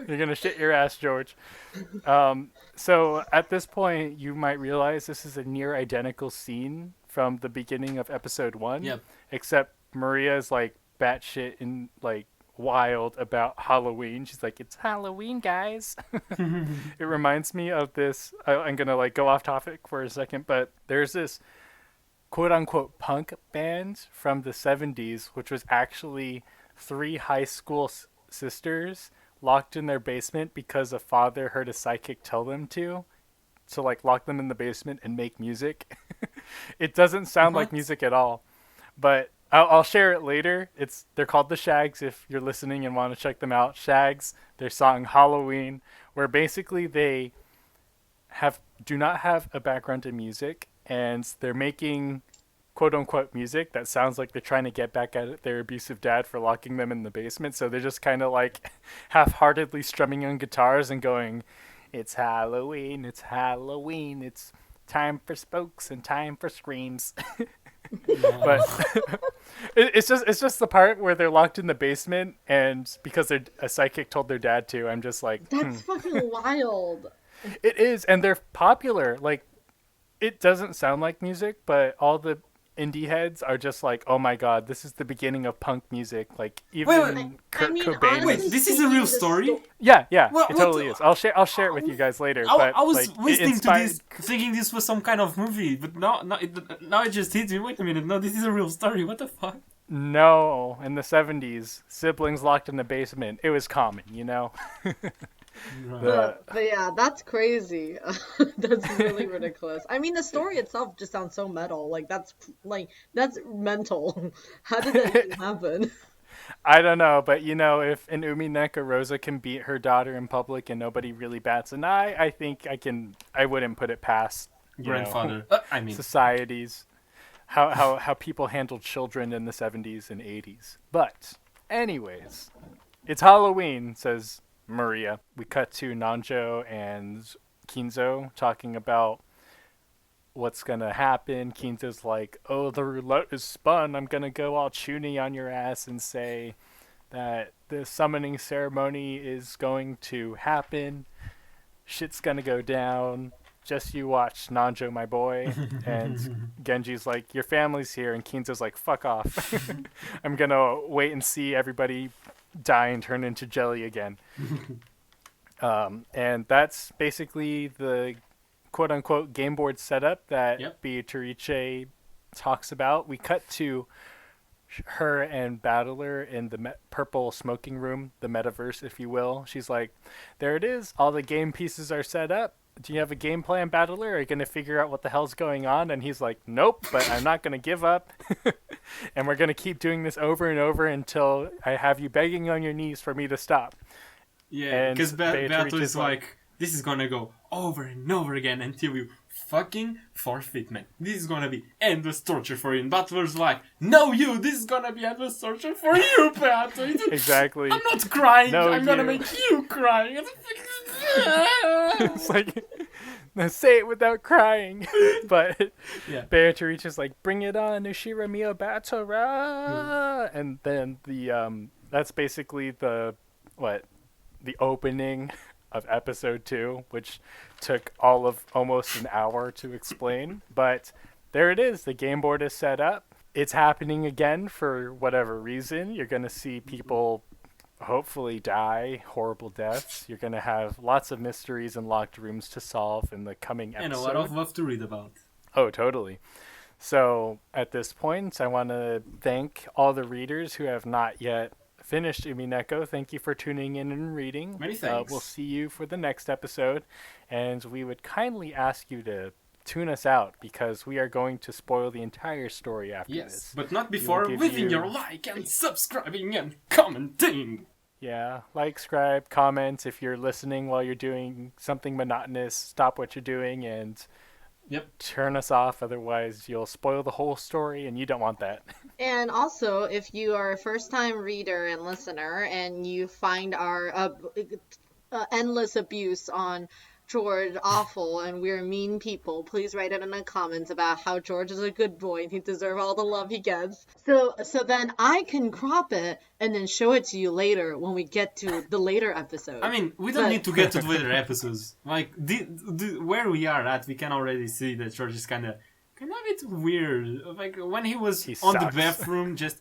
A: you're gonna shit your ass, George. So at this point, you might realize this is a near identical scene from the beginning of episode 1.
C: Yep.
A: Except Maria's like batshit and like wild about Halloween. She's like, "It's Halloween, guys." It reminds me of this. I'm gonna like go off topic for a second, but there's this quote unquote punk band from the 70s, which was actually 3 high school sisters locked in their basement because a father heard a psychic tell them to like lock them in the basement and make music. It doesn't sound like music at all, but I'll share it later. They're called the Shags if you're listening and want to check them out. Shags, their song Halloween, where basically they do not have a background in music, and they're making quote unquote music that sounds like they're trying to get back at their abusive dad for locking them in the basement. So they're just kind of like half-heartedly strumming on guitars and going, "It's Halloween, it's Halloween, it's time for spooks and time for screams." But it's just the part where they're locked in the basement, and because a psychic told their dad to, I'm just like,
B: that's fucking wild.
A: It is, and they're popular. Like, it doesn't sound like music, but all the indie heads are just like, "Oh my god, this is the beginning of punk music." Like, even Kurt Cobain.
C: Wait, this is a real story?
A: Yeah,
C: Well,
A: it totally is. I'll share it with you guys later. But
C: I was
A: like,
C: listening to this, thinking this was some kind of movie, but now it just hit me. Wait a minute, no, this is a real story. What the fuck?
A: No, in the 70s, siblings locked in the basement. It was common, you know?
B: But yeah, that's crazy. That's really ridiculous. I mean, the story itself just sounds so metal. That's mental. How did that even happen?
A: I don't know, but you know, if an Umineko Rosa can beat her daughter in public and nobody really bats an eye, I think I wouldn't put it past
C: Grandfather.
A: Societies. How people handled children in the 70s and 80s. But anyways, it's Halloween, says Maria. We cut to Nanjo and Kinzo talking about what's gonna happen. Kinzo's like, "Oh, the roulette is spun. I'm gonna go all chuny on your ass and say that the summoning ceremony is going to happen. Shit's gonna go down. Just you watch, Nanjo, my boy." And Genji's like, "Your family's here." And Kinzo's like, "Fuck off. I'm gonna wait and see everybody die and turn into jelly again." And that's basically the quote-unquote game board setup that Beatrice talks about. We cut to her and Battler in the purple smoking room, the metaverse, if you will. She's like, "There it is. All the game pieces are set up. Do you have a game plan, Battler? Are you going to figure out what the hell's going on?" And he's like, "Nope, but I'm not going to give up. And we're going to keep doing this over and over until I have you begging on your knees for me to stop."
C: Yeah,
A: And
C: because
A: Beatrice
C: Beato
A: is
C: is like, this is gonna go over and over again until you fucking forfeit, man. This is gonna be endless torture for you. And Butler's like, no, you, this is gonna be endless torture for you, Beato.
A: Exactly.
C: I'm not crying,
A: No,
C: I'm gonna
A: you.
C: make you cry.
A: It's like, now say it without crying. But
C: Yeah.
A: Beatrice is like, bring it on, Ushira Mio Batara. And then that's basically the opening of episode 2, which took all of almost an hour to explain. But there it is. The game board is set up. It's happening again for whatever reason. You're going to see people hopefully die horrible deaths. You're going to have lots of mysteries and locked rooms to solve in the coming episode.
C: And a lot of love to read about.
A: Oh, totally. So at this point, I want to thank all the readers who have not yet finished Umineko. Thank you for tuning in and reading.
C: Many thanks.
A: We'll see you for the next episode. And we would kindly ask you to tune us out because we are going to spoil the entire story after
C: Yes,
A: this.
C: but not before leaving your like and subscribing and commenting.
A: Yeah, like, subscribe, comment. If you're listening while you're doing something monotonous, stop what you're doing and turn us off. Otherwise, you'll spoil the whole story, and you don't want that.
B: And also, if you are a first-time reader and listener and you find our endless abuse on George awful and we're mean people, please write it in the comments about how George is a good boy and he deserves all the love he gets. So then I can crop it and then show it to you later when we get to the later episode.
C: I mean, we don't need to get to the later episodes. Like, where we are at, we can already see that George is kind of a bit weird. Like, when he was on the bathroom just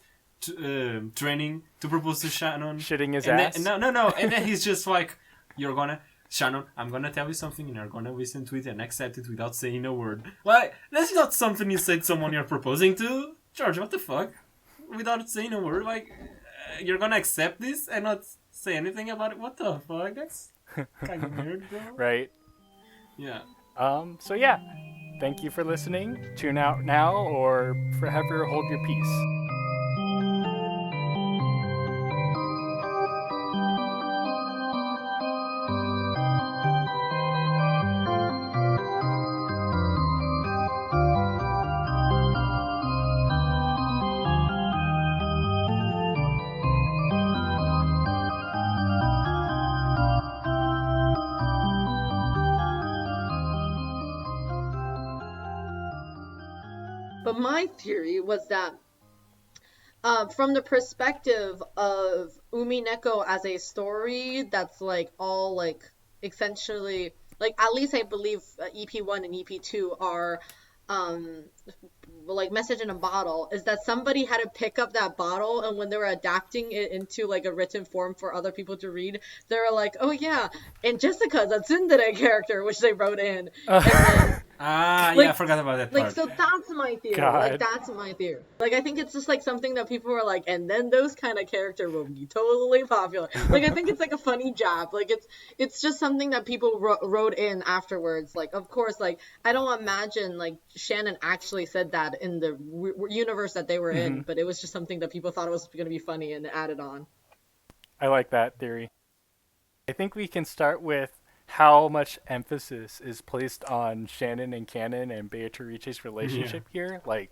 C: training to propose to Shannon.
A: Shitting his ass?
C: No. And then he's just like, Shannon, I'm gonna tell you something and you're gonna listen to it and accept it without saying a word. Like, that's not something you say to someone you're proposing to. George, what the fuck? Without saying a word, like, you're gonna accept this and not say anything about it? What the fuck? That's kind of weird, bro.
A: Right.
C: Yeah.
A: So yeah, thank you for listening. Tune out now or forever hold your peace.
B: But my theory was that from the perspective of Umineko as a story that's like all like essentially like at least I believe EP1 and EP2 are like message in a bottle, is that somebody had to pick up that bottle and when they were adapting it into like a written form for other people to read, they were like, oh yeah, and Jessica's a tsundere character, which they wrote in. And then,
C: yeah, I forgot about that part.
B: like, so that's my theory.
A: God.
B: Like, that's my theory. Like, I think it's just, like, something that people were like, and then those kind of characters will be totally popular. Like, I think it's, like, a funny jab. Like, it's just something that people wrote in afterwards. Like, of course, like, I don't imagine, like, Shannon actually said that in the universe that they were in, but it was just something that people thought it was going to be funny and added on.
A: I like that theory. I think we can start with how much emphasis is placed on Shannon and Canon and Beatrice's relationship here. Like,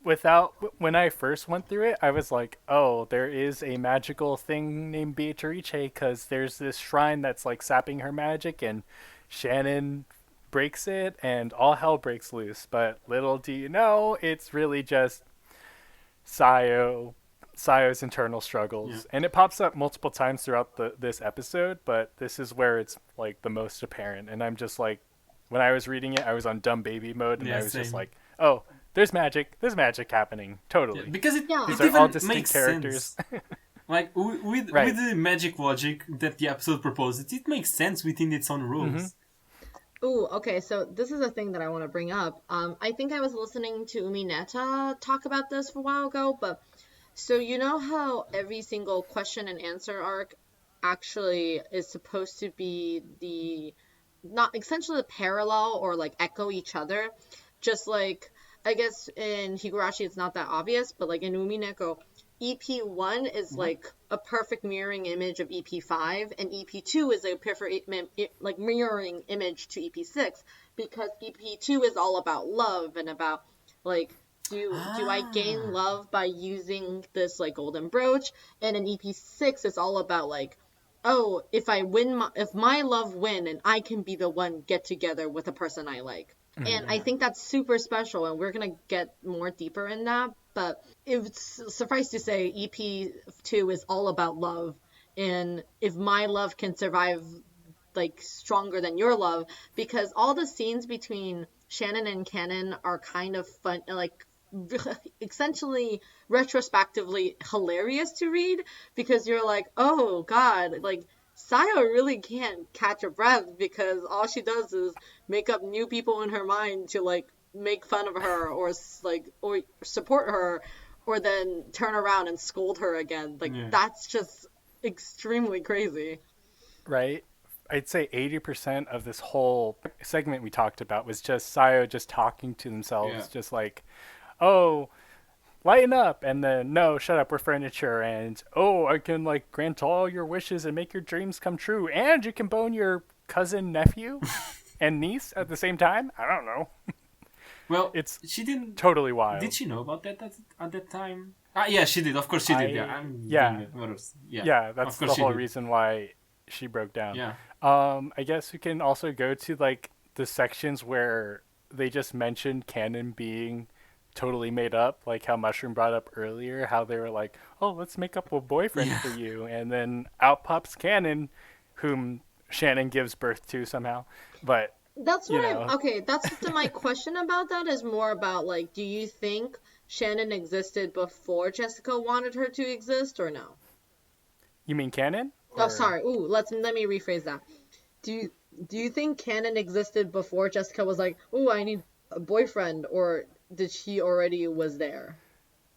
A: when I first went through it, I was like, oh, there is a magical thing named Beatrice because there's this shrine that's like sapping her magic and Shannon breaks it and all hell breaks loose. But little do you know, it's really just Sayo's internal struggles, and it pops up multiple times throughout this episode, but this is where it's like the most apparent. And I'm just like, when I was reading it, I was on dumb baby mode, and I was just like, oh, there's magic happening, totally.
C: Because
A: These
C: it
A: are
C: even
A: all distinct
C: makes
A: characters.
C: Sense. Like with the magic logic that the episode proposes, it makes sense within its own rules.
B: Ooh, okay, so this is a thing that I want to bring up. I think I was listening to Umineta talk about this a while ago, but so you know how every single question and answer arc actually is supposed to be not essentially the parallel or like echo each other, just like I guess in Higurashi it's not that obvious, but like in Umineko, EP1 is like a perfect mirroring image of EP5, and EP2 is a perfect like mirroring image to EP6, because EP2 is all about love and about like do I gain love by using this like golden brooch, and in EP6 it's all about like, oh, if my love win and I can be the one get together with a person I like. And I think that's super special, and we're gonna get more deeper in that. But it's suffice to say, EP2 is all about love, and if my love can survive, like stronger than your love, because all the scenes between Shannon and Canon are kind of fun, like essentially retrospectively hilarious to read, because you're like, oh god, like Sayo really can't catch a breath, because all she does is make up new people in her mind to like make fun of her or support her, or then turn around and scold her again. Like that's just extremely crazy.
A: Right? I'd say 80% of this whole segment we talked about was just Sayo just talking to themselves, just like, oh, lighten up, and then no, shut up, we're furniture, and oh, I can like grant all your wishes and make your dreams come true, and you can bone your cousin, nephew, and niece at the same time. I don't know.
C: Well,
A: she didn't totally wild.
C: Did she know about that at that time? Yeah, she did. Of course, she did.
A: Yeah, that's the whole reason why she broke down.
C: Yeah.
A: I guess we can also go to like the sections where they just mentioned canon being totally made up, like how Mushroom brought up earlier, how they were like, oh, let's make up a boyfriend for you, and then out pops Canon, whom Shannon gives birth to somehow. But
B: that's what that's my question about that is more about like, do you think Shannon existed before Jessica wanted her to exist, or no?
A: You mean Canon?
B: Oh, sorry. Let me rephrase that. Do you think Canon existed before Jessica was like, I need a boyfriend, or did she already was there?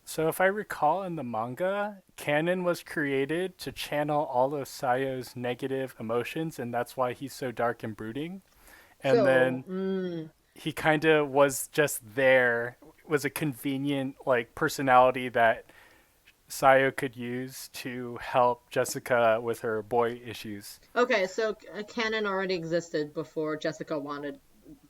A: So if I recall in the manga, Canon was created to channel all of Sayo's negative emotions, and that's why he's so dark and brooding. And then he kind of was just there, was a convenient like personality that Sayo could use to help Jessica with her boy issues.
B: Okay, so Canon already existed before Jessica wanted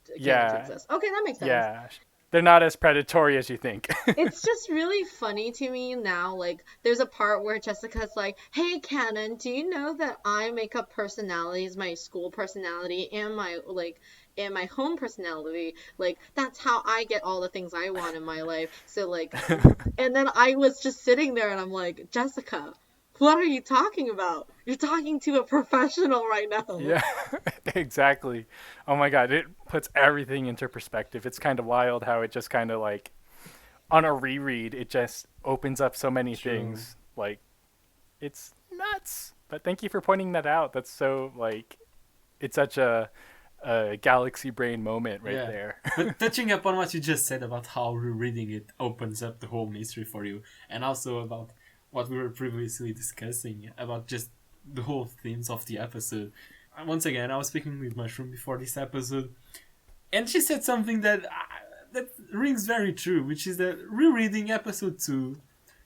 B: Canon to exist. Okay, that makes sense.
A: Yeah. They're not as predatory as you think.
B: It's just really funny to me now. Like, there's a part where Jessica's like, hey, Canon, do you know that I make up personalities, my school personality and my home personality? Like, that's how I get all the things I want in my life. So, like, and then I was just sitting there and I'm like, Jessica, what are you talking about? You're talking to a professional right now.
A: Yeah, exactly. Oh my god, it puts everything into perspective. It's kind of wild how it just kind of like, on a reread, it just opens up so many things. Like, it's nuts. But thank you for pointing that out. That's so, like, it's such a galaxy brain moment right there.
C: But touching upon what you just said about how rereading it opens up the whole mystery for you, and also about what we were previously discussing about just the whole themes of the episode. Once again, I was speaking with Mushroom before this episode, and she said something that rings very true, which is that rereading episode 2,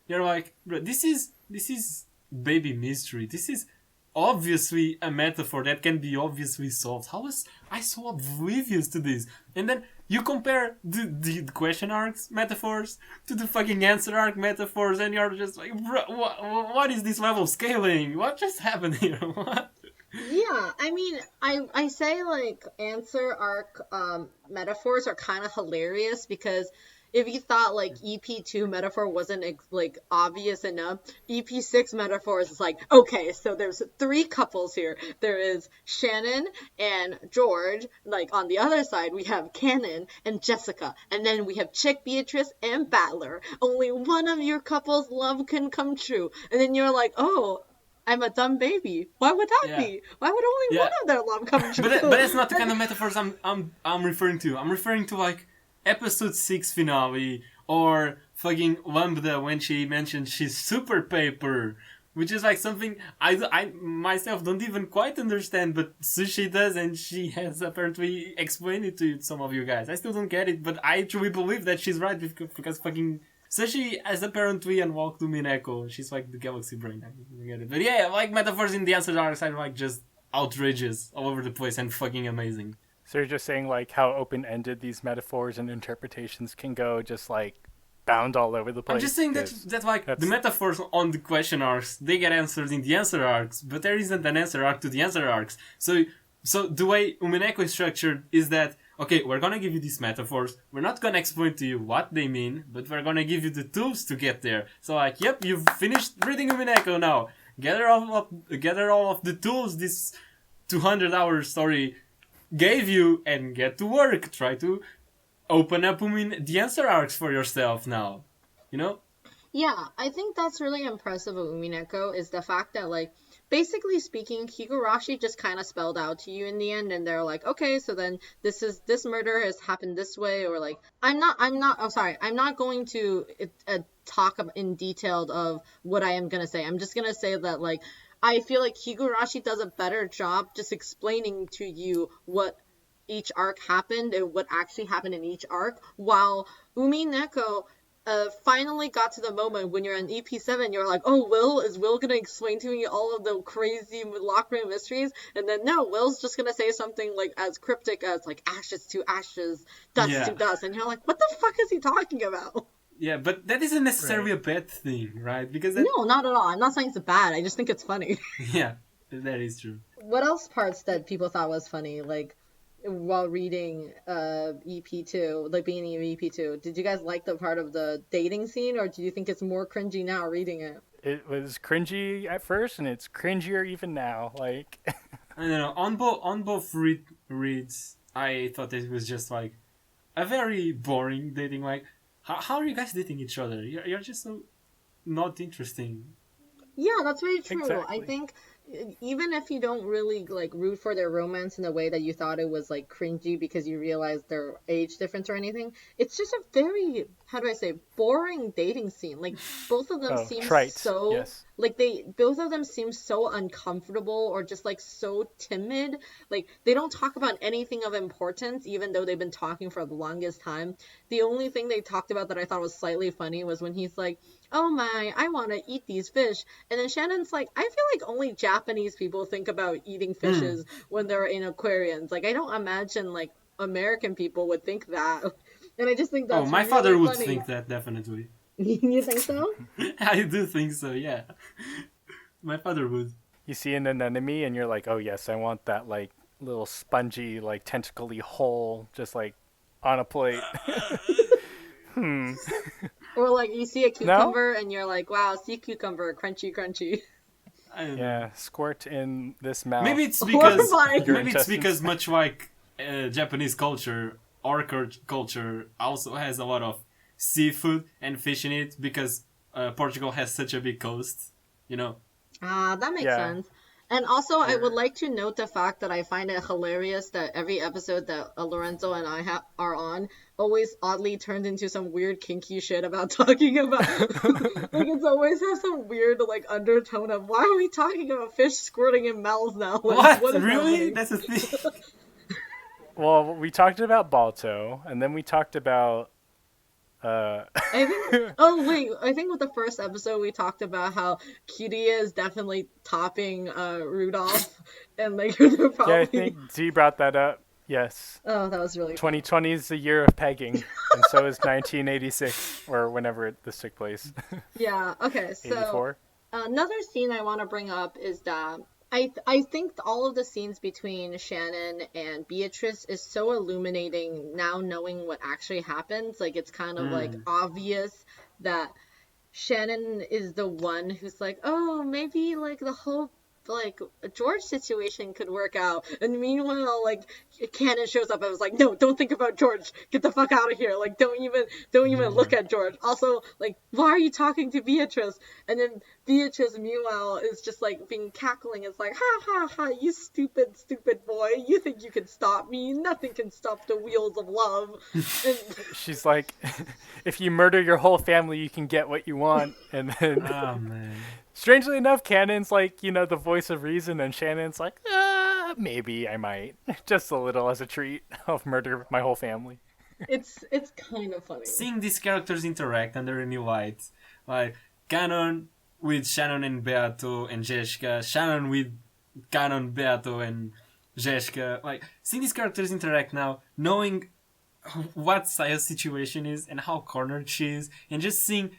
C: you're like, bro, this is baby mystery. This is obviously a metaphor that can be obviously solved. How was I so oblivious to this? And then you compare the question arcs metaphors to the fucking answer arc metaphors, and you're just like, bro, what is this level of scaling? What just happened here? What?
B: Yeah, I mean, I say like answer arc metaphors are kind of hilarious, because if you thought like EP2 metaphor wasn't like obvious enough, EP6 metaphors is like, okay, so there's 3 couples here. There is Shannon and George. Like on the other side, we have Canon and Jessica, and then we have Chick, Beatrice, and Battler. Only one of your couple's love can come true, and then you're like, oh, I'm a dumb baby. Why would that be? Why would only one of their love come true?
C: But that's not the kind of metaphors I'm referring to. I'm referring to like episode 6 finale, or fucking Lambda when she mentioned she's super paper, which is like something I myself don't even quite understand, but Sushi does, and she has apparently explained it to some of you guys. I still don't get it, but I truly believe that she's right, because fucking Especially as apparently unwalked Umineko, she's like the galaxy brain. I get it. But yeah, like metaphors in the answer arcs are like just outrageous all over the place and fucking amazing.
A: So you're just saying like how open-ended these metaphors and interpretations can go, just like bound all over the place.
C: I'm just saying that like the metaphors on the question arcs, they get answered in the answer arcs, but there isn't an answer arc to the answer arcs. So the way Umineko is structured is that, okay, we're gonna give you these metaphors, we're not gonna explain to you what they mean, but we're gonna give you the tools to get there. So like, yep, you've finished reading Umineko now. Gather all of the tools this 200-hour story gave you and get to work. Try to open up the answer arcs for yourself now. You know?
B: Yeah, I think that's really impressive of Umineko is the fact that, like, basically speaking, Higurashi just kind of spelled out to you in the end, and they're like, okay, so then this murder has happened this way, or like, I'm not going to talk in detail of what I am gonna say. I'm just gonna say that, like, I feel like Higurashi does a better job just explaining to you what each arc happened and what actually happened in each arc, while Umineko finally got to the moment when you're in EP7, you're like, oh, is Will gonna explain to me all of the crazy locker room mysteries? And then no, Will's just gonna say something like as cryptic as like ashes to ashes, dust to dust, and you're like, what the fuck is he talking about?
C: Yeah, but that isn't necessarily a bad thing, right? Because
B: no, not at all. I'm not saying it's bad. I just think it's funny.
C: Yeah, that is true.
B: What else parts that people thought was funny, like while reading EP2, like beginning of EP2? Did you guys like the part of the dating scene, or do you think it's more cringy now reading it?
A: It was cringy at first, and it's cringier even now. Like,
C: I don't know. On both reads, I thought it was just like a very boring dating. Like, how are you guys dating each other? You're just so not interesting.
B: Yeah, that's very true.
A: Exactly.
B: I think even if you don't really like root for their romance in the way that you thought it was like cringy because you realized their age difference or anything, it's just a very, how do I say, boring dating scene. Like both of them seem so like both of them seem so uncomfortable or just like so timid. Like they don't talk about anything of importance, even though they've been talking for the longest time. The only thing they talked about that I thought was slightly funny was when he's like, oh my, I want to eat these fish. And then Shannon's like, I feel like only Japanese people think about eating fishes when they're in aquariums. Like, I don't imagine, like, American people would think that. And I just think that's
C: my
B: really
C: father would
B: funny.
C: think that, definitely.
B: You think so?
C: I do think so, yeah. My father would.
A: You see an anemone and you're like, oh yes, I want that, like, little spongy, like, tentacly hole just, like, on a plate.
B: Or like you see a cucumber and you're like, wow, sea cucumber, crunchy, crunchy.
A: Yeah, squirt in this mouth.
C: Maybe it's because much like Japanese culture, our culture also has a lot of seafood and fish in it because Portugal has such a big coast, you know.
B: That makes sense. And also, I would like to note the fact that I find it hilarious that every episode that Lorenzo and I are on always oddly turns into some weird kinky shit about talking about... like, it's always has some weird, like, undertone of, why are we talking about fish squirting in mouths now?
C: What really? That's a thing?
A: Well, we talked about Balto, and then we talked about...
B: I think with the first episode we talked about how Kiria is definitely topping Rudolph, and like they're probably...
A: Yeah, I think Z brought that up. Yes.
B: Oh, that was really
A: 2020 is the year of pegging, and so is 1986, or whenever this took place.
B: Yeah. Okay. So
A: 84.
B: Another scene I want to bring up is that I think all of the scenes between Shannon and Beatrice is so illuminating now knowing what actually happens. Like, it's kind of like obvious that Shannon is the one who's like, oh, maybe like the whole like George situation could work out, and meanwhile like Cannon shows up and was like, no, don't think about George, get the fuck out of here, like don't even look at George. Also, like, why are you talking to Beatrice? And then Beatrice meanwhile is just like being cackling. It's like, ha ha ha, you stupid boy, you think you can stop me? Nothing can stop the wheels of love. And
A: she's like, if you murder your whole family you can get what you want. And then
C: oh man,
A: strangely enough, Cannon's like, you know, the voice of reason, and Shannon's like, maybe I might. Just a little as a treat. I'll murder my whole family.
B: It's kind of funny.
C: Seeing these characters interact under a new light, like Canon with Shannon and Beato and Jessica, Shannon with Canon, Beato and Jessica, like seeing these characters interact now, knowing what Saya's situation is and how cornered she is, and just seeing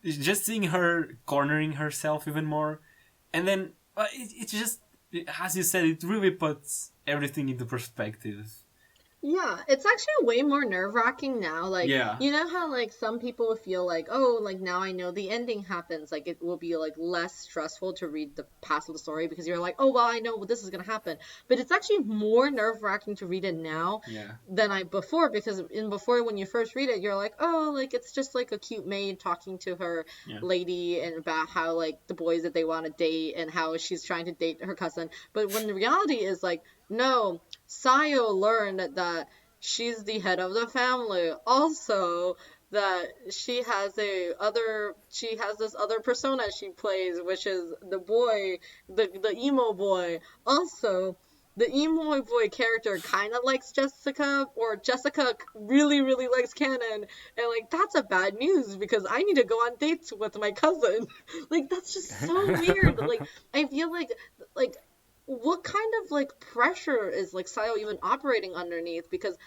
C: just seeing her cornering herself even more, and then it just, as you said, it really puts everything into perspective.
B: Yeah, it's actually way more nerve-wracking now. Like,
C: Yeah.
B: you know how, like, some people feel like, oh, like, now I know the ending happens. Like, it will be, like, less stressful to read the past of the story because you're like, oh, well, I know this is going to happen. But it's actually more nerve-wracking to read it now than before, because before, when you first read it, you're like, oh, like, it's just, like, a cute maid talking to her lady and about how, like, the boys that they want to date and how she's trying to date her cousin. But when the reality is, like, no, Sayo learned that she's the head of the family. Also, that she has this other persona she plays, which is the boy, the emo boy. Also, the emo boy character kind of likes Jessica, or Jessica really, really likes Canon, and like that's a bad news because I need to go on dates with my cousin. Like that's just so weird. Like I feel like what kind of like pressure is like Sayo even operating underneath, because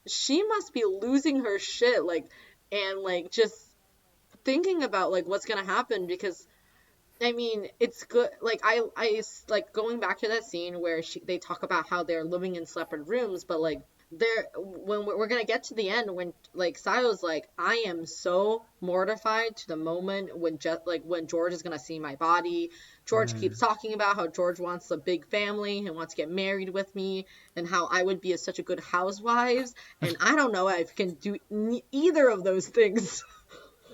B: she must be losing her shit, like, and like just thinking about like what's gonna happen, because I mean it's good, like I like going back to that scene where they talk about how they're living in separate rooms, but like when we're gonna get to the end when like Sayo's like, I am so mortified to the moment when when George is gonna see my body. George keeps talking about how George wants a big family and wants to get married with me, and how I would be such a good housewives, and I don't know if I can do either of those things.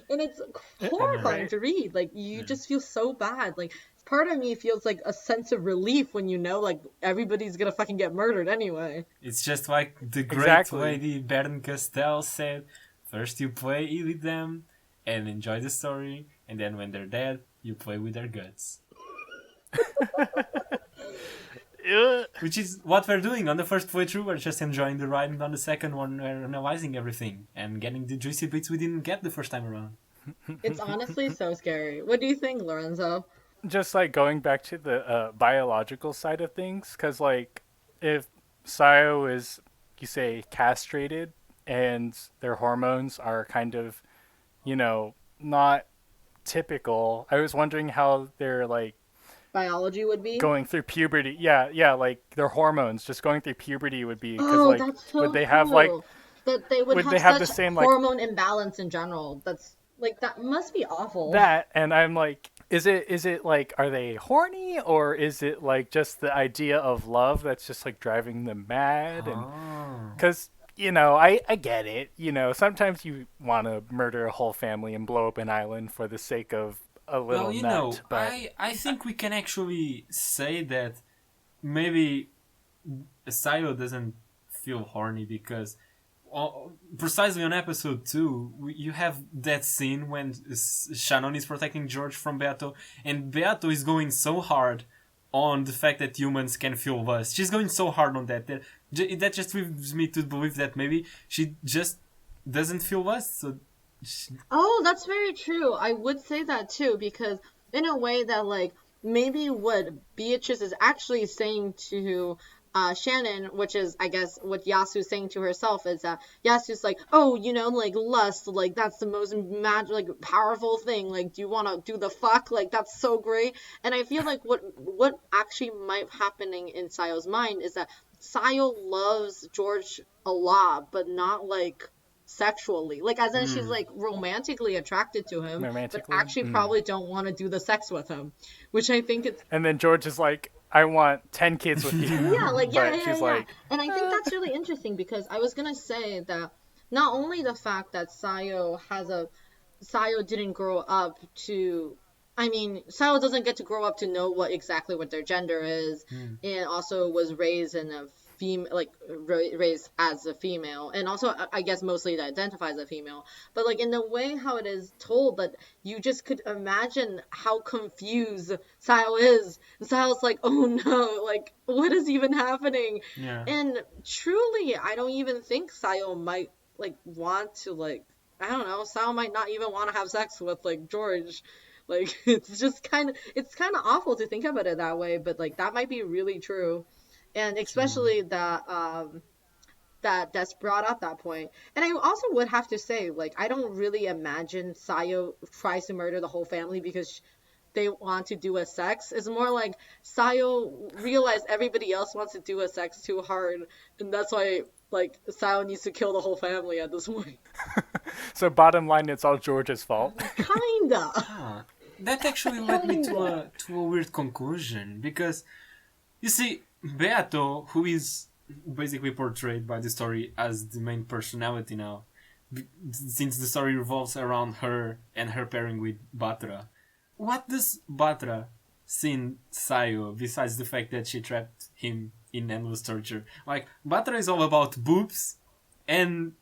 B: And it's horrifying to read. Like you just feel so bad. Like part of me feels like a sense of relief when you know like everybody's gonna fucking get murdered anyway.
C: It's just like the great lady Bern Castell said, first you play with them and enjoy the story, and then when they're dead, you play with their guts. Which is what we're doing on the first playthrough. We're just enjoying the ride, and on the second one we're analyzing everything and getting the juicy bits we didn't get the first time around.
B: It's honestly so scary. What do you think, Lorenzo?
A: Just like going back to the biological side of things, because like if Sayo is, you say, castrated and their hormones are kind of, not typical, I was wondering how they're like
B: biology would be
A: going through puberty. Yeah, like their hormones just going through puberty would be, because like
B: that's so
A: would they
B: true.
A: have like
B: that they would
A: they
B: have
A: have the
B: such
A: same like
B: hormone imbalance in general. That's like that must be awful.
A: That, and I'm like, is it like, are they horny, or is it like just the idea of love that's just like driving them mad? And because I get it. Sometimes you want to murder a whole family and blow up an island for the sake of a little nut. But
C: I think we can actually say that maybe Sayo doesn't feel horny because precisely on episode 2 you have that scene when Shannon is protecting George from Beato, and Beato is going so hard on the fact that humans can feel lust. She's going so hard on that just leaves me to believe that maybe she just doesn't feel lust.
B: Oh, that's very true. I would say that too, because in a way that like maybe what Beatrice is actually saying to Shannon, which is, I guess, what Yasu's saying to herself, is that Yasu's like, oh, like lust, like that's the most like powerful thing. Like, do you want to do the fuck? Like, that's so great. And I feel like what actually might happening in Sayo's mind is that Sayo loves George a lot, but not like sexually, like as in she's like romantically attracted to him, but actually probably don't want to do the sex with him, which I think it's.
A: And then George is like, I want 10 kids with you.
B: She's like, and I think that's really interesting, because I was gonna say that not only the fact that Sayo didn't grow up to, I mean, Sayo doesn't get to grow up to know exactly what their gender is, and also was raised in a raised as a female, and also I guess mostly that identifies as a female, but like in the way how it is told, that you just could imagine how confused Sayo is. Sayo's like, oh no, like what is even happening?
C: Yeah.
B: And truly, I don't even think Sayo might like want to, like, I don't know, Sayo might not even want to have sex with like George. Like it's kind of awful to think about it that way, but like that might be really true. And especially that that's brought up that point. And I also would have to say, like, I don't really imagine Sayo tries to murder the whole family because they want to do a sex. It's more like Sayo realized everybody else wants to do a sex too hard, and that's why like Sayo needs to kill the whole family at this point.
A: So bottom line, it's all George's fault.
B: Kinda.
C: Ah, that actually led me to a weird conclusion, because you see, Beato, who is basically portrayed by the story as the main personality now, since the story revolves around her and her pairing with Batra. What does Batra see in Sayo besides the fact that she trapped him in endless torture? Like, Batra is all about boobs and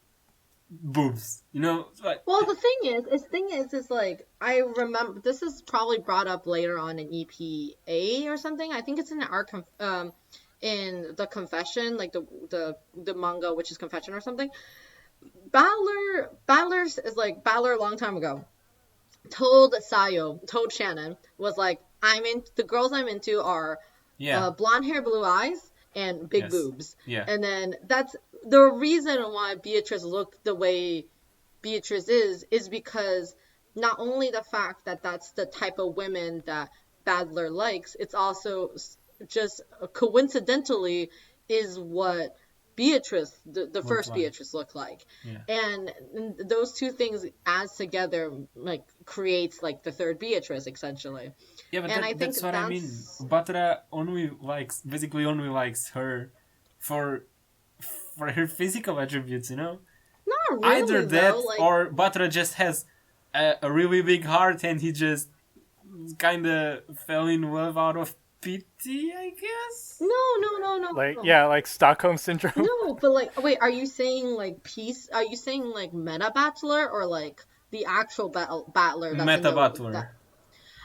C: boobs, you know? Like,
B: Well, the thing is like, I remember this is probably brought up later on in EPA or something. I think it's in our in the Confession, like the manga, which is Confession or something. Battler's is like Battler a long time ago told Shannon, was like, the girls I'm into are blonde hair, blue eyes, and big boobs.
C: Yeah.
B: And then that's the reason why Beatrice looked the way Beatrice is because not only the fact that that's the type of women that Badler likes, it's also just coincidentally is what Beatrice, the first
C: like.
B: Beatrice, looked like.
C: Yeah.
B: And those two things adds together, like, creates like the third Beatrice essentially.
C: Yeah, but
B: and I think
C: that's what I mean. Batra basically only likes her for her physical attributes, you know?
B: Not really,
C: either that,
B: though, like,
C: or Batra just has a really big heart and he just kind of fell in love out of pity, I guess?
B: No.
A: Like, yeah, like Stockholm Syndrome.
B: No, but like, wait, are you saying like Are you saying like Meta Bachelor or like the actual Battler?
C: Meta Bachelor.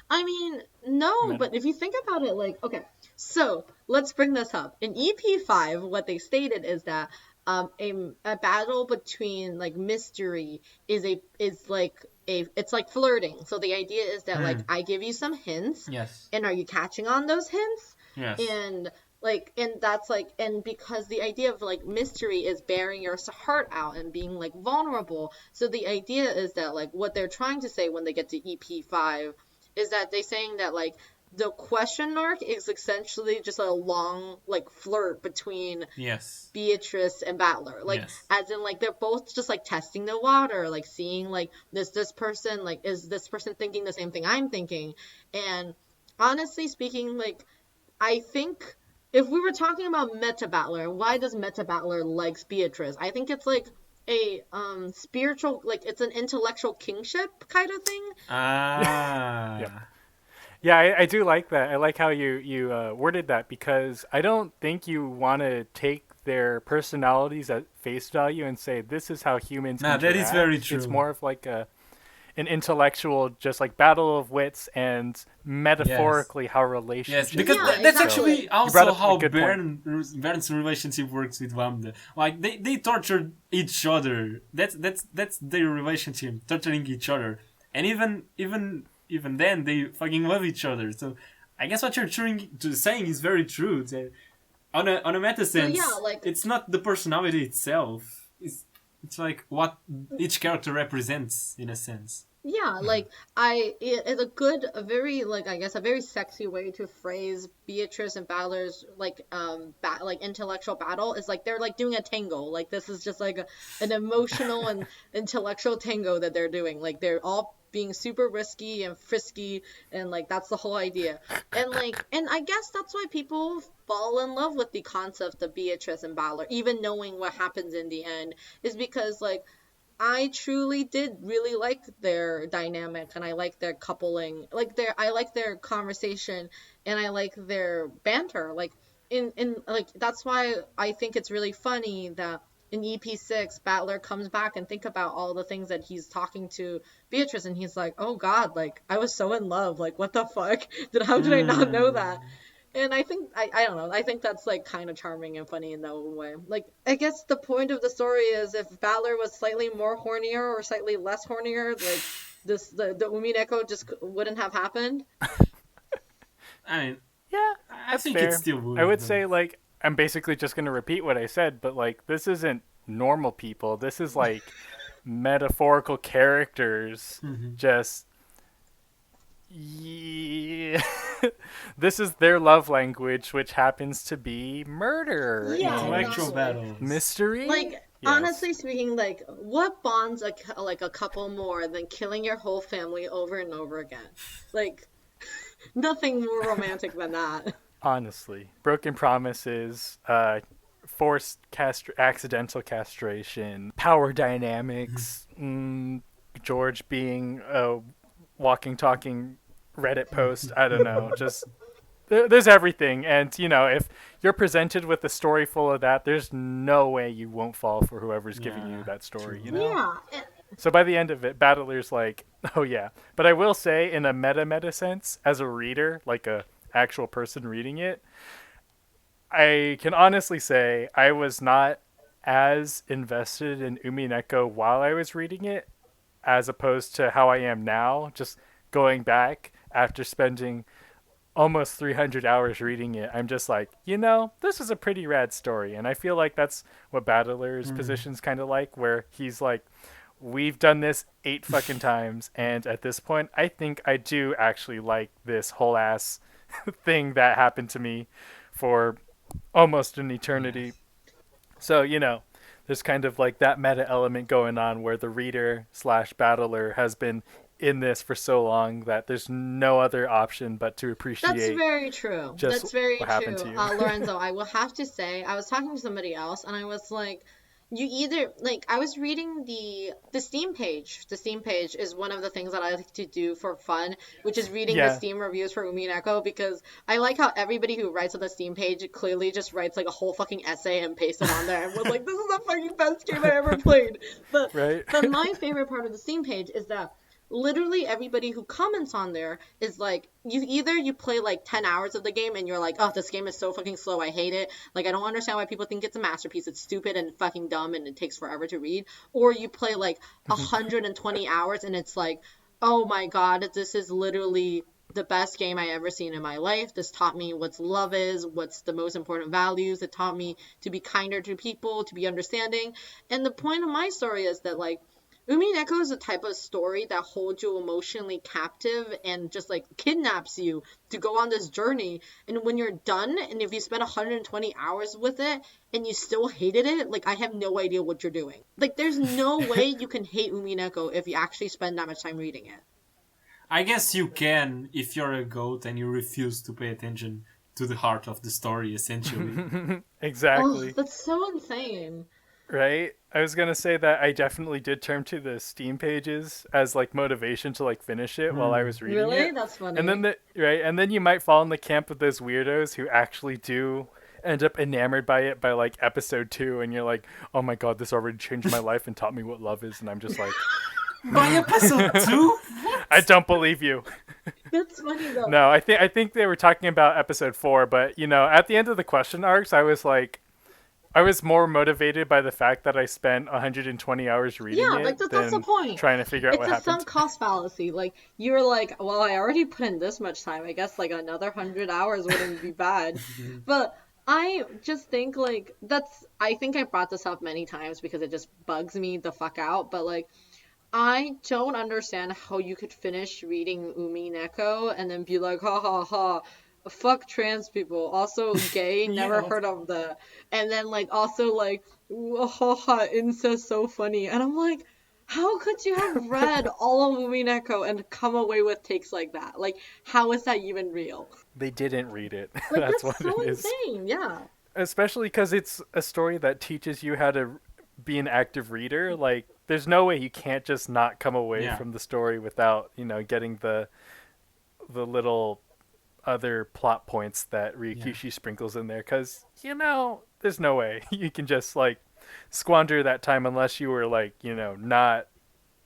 B: I mean, no, but if you think about it, like, okay, so let's bring this up. In EP5, what they stated is that a battle between like mystery is it's like flirting. So the idea is that like I give you some hints,
C: yes,
B: and are you catching on those hints?
C: Yes,
B: and that's like, and because the idea of like mystery is bearing your heart out and being like vulnerable. So the idea is that like what they're trying to say when they get to EP5 is that they're saying that like the question mark is essentially just a long like flirt between Beatrice and Battler, like as in like they're both just like testing the water, like seeing like this person, like, is this person thinking the same thing I'm thinking? And honestly speaking, like, I think if we were talking about Meta Battler, why does Meta Battler likes Beatrice? I think it's like a spiritual, like, it's an intellectual kingship kind of thing.
A: Yeah, I do like that. I like how you worded that, because I don't think you want to take their personalities at face value and say this is how humans interact.
C: That is very true.
A: It's more of like an intellectual, just like battle of wits, and metaphorically how relationships.
C: Yes, because that's actually also how Baron's relationship works with Wamda. Like they torture each other. That's their relationship, torturing each other, and even then they fucking love each other. So I guess what you're saying is very true. On a meta sense, it's not the personality itself. It's like what each character represents in a sense.
B: Yeah, like it's a very sexy way to phrase Beatrice and Battler's like intellectual battle is like they're like doing a tango. Like this is just like an emotional and intellectual tango that they're doing. Like they're all being super risky and frisky, and like that's the whole idea. And I guess that's why people fall in love with the concept of Beatrice and Battler, even knowing what happens in the end, is because like I truly did really like their dynamic, and I like their coupling, I like their conversation, and I like their banter. Like in like that's why I think it's really funny that in EP6 Battler comes back and think about all the things that he's talking to Beatrice, and he's like, oh God, like I was so in love, like what the fuck, how did I not know that? And I think I don't know. I think that's like kind of charming and funny in that own way. Like I guess the point of the story is if Battler was slightly more hornier or slightly less hornier, like the Umineko just wouldn't have happened.
C: I mean,
A: Yeah,
C: I
A: that's
C: think
A: fair.
C: it still would.
A: I would
C: but-
A: say like I'm basically just gonna repeat what I said, but like this isn't normal people. This is like metaphorical characters. Just yeah. This is their love language, which happens to be murder.
B: Yeah,
A: and
C: Intellectual
B: exactly.
C: battles.
A: mystery.
B: Like
A: Yes.
B: honestly speaking, like what bonds like a couple more than killing your whole family over and over again? Like nothing more romantic than that.
A: Honestly, broken promises, accidental castration, power dynamics, George being a walking, talking Reddit post. I don't know. Just there's everything, and you know, if you're presented with a story full of that, there's no way you won't fall for whoever's giving you
C: Yeah,
A: that story.
C: true.
A: You know.
B: Yeah.
A: So by the end of it, Battler's like, oh yeah. But I will say, in a meta sense, as a reader, like a actual person reading it, I can honestly say I was not as invested in Umineko while I was reading it, as opposed to how I am now, just going back after spending almost 300 hours reading it. I'm just like, you know, this is a pretty rad story. And I feel like that's what Battler's position's kind of like, where he's like, we've done this 8 fucking times, and at this point, I think I do actually like this whole ass thing that happened to me for almost an eternity. So, you know, there's kind of like that meta element going on where the reader / battler has been in this for so long that there's no other option but to appreciate.
B: That's very true.
A: just
B: That's very
A: what happened
B: true.
A: to you.
B: Lorenzo, I will have to say, I was talking to somebody else and I was like, you either like I was reading the Steam page. The Steam page is one of the things that I like to do for fun, which is reading the
A: Yeah.
B: Steam reviews for Umineko because I like how everybody who writes on the Steam page clearly just writes like a whole fucking essay and pastes it on there and was like, this is the fucking best game I ever played. But
A: Right?
B: but my favorite part of the Steam page is that literally everybody who comments on there is like you play like 10 hours of the game and you're like, oh, this game is so fucking slow, I hate it, like I don't understand why people think it's a masterpiece, it's stupid and fucking dumb and it takes forever to read. Or you play like 120 hours and it's like, oh my god, this is literally the best game I ever seen in my life. This taught me what love is, what's the most important values. It taught me to be kinder to people, to be understanding. And the point of my story is that like Umineko is a type of story that holds you emotionally captive and just like kidnaps you to go on this journey. And when you're done, and if you spend 120 hours with it and you still hated it, like I have no idea what you're doing. Like there's no way you can hate Umineko if you actually spend that much time reading it.
C: I guess you can if you're a goat and you refuse to pay attention to the heart of the story, essentially.
A: Exactly.
B: Oh, that's so insane.
A: Right? I was gonna say that I definitely did turn to the Steam pages as like motivation to like finish it while I was reading
B: Really?
A: it.
B: That's funny.
A: And then and then you might fall in the camp of those weirdos who actually do end up enamored by it by like episode 2, and you're like, oh my god, this already changed my life and taught me what love is, and I'm just like,
C: By episode 2?
A: I don't believe you.
B: That's funny though.
A: No, I think they were talking about episode 4, but you know, at the end of the question arcs, I was like, I was more motivated by the fact that I spent 120 hours reading
B: Yeah,
A: it
B: like that's
A: than
B: the point.
A: trying to figure out
B: It's
A: what
B: a
A: happened.
B: sunk cost fallacy. Like you're like, well, I already put in this much time. I guess like another 100 hours wouldn't be bad. But I just think like I think I brought this up many times because it just bugs me the fuck out. But like, I don't understand how you could finish reading Umineko and then be like, ha ha ha, fuck trans people, also gay, never
C: Yeah.
B: heard of that. And then like also like, ha ha, incest so funny. And I'm like, how could you have read all of Umineko and come away with takes like that? Like, how is that even real?
A: They didn't read it.
B: Like
A: That's
B: that's
A: what
B: so
A: it is.
B: insane. Yeah.
A: Especially because it's a story that teaches you how to be an active reader. Like, there's no way you can't just not come away
C: Yeah.
A: from the story without, you know, getting the little other plot points that Ryukishi sprinkles in there, because there's no way you can just like squander that time unless you were like not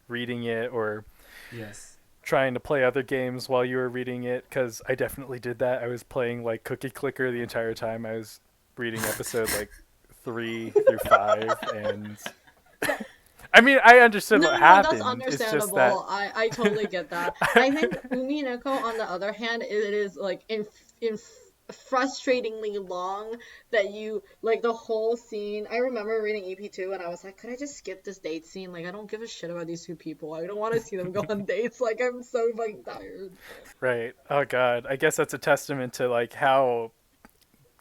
A: reading it or
C: Yes.
A: trying to play other games while you were reading it, because I definitely did that. I was playing like Cookie Clicker the entire time I was reading episode like 3 through 5, and I mean, I understood what happened.
B: That's understandable.
A: It's just that
B: I totally get that. I think Umineko, on the other hand, it is like in frustratingly long that you like the whole scene. I remember reading EP2 and I was like, could I just skip this date scene? Like, I don't give a shit about these two people. I don't want to see them go on dates. Like, I'm so fucking tired.
A: Right. Oh god. I guess that's a testament to like how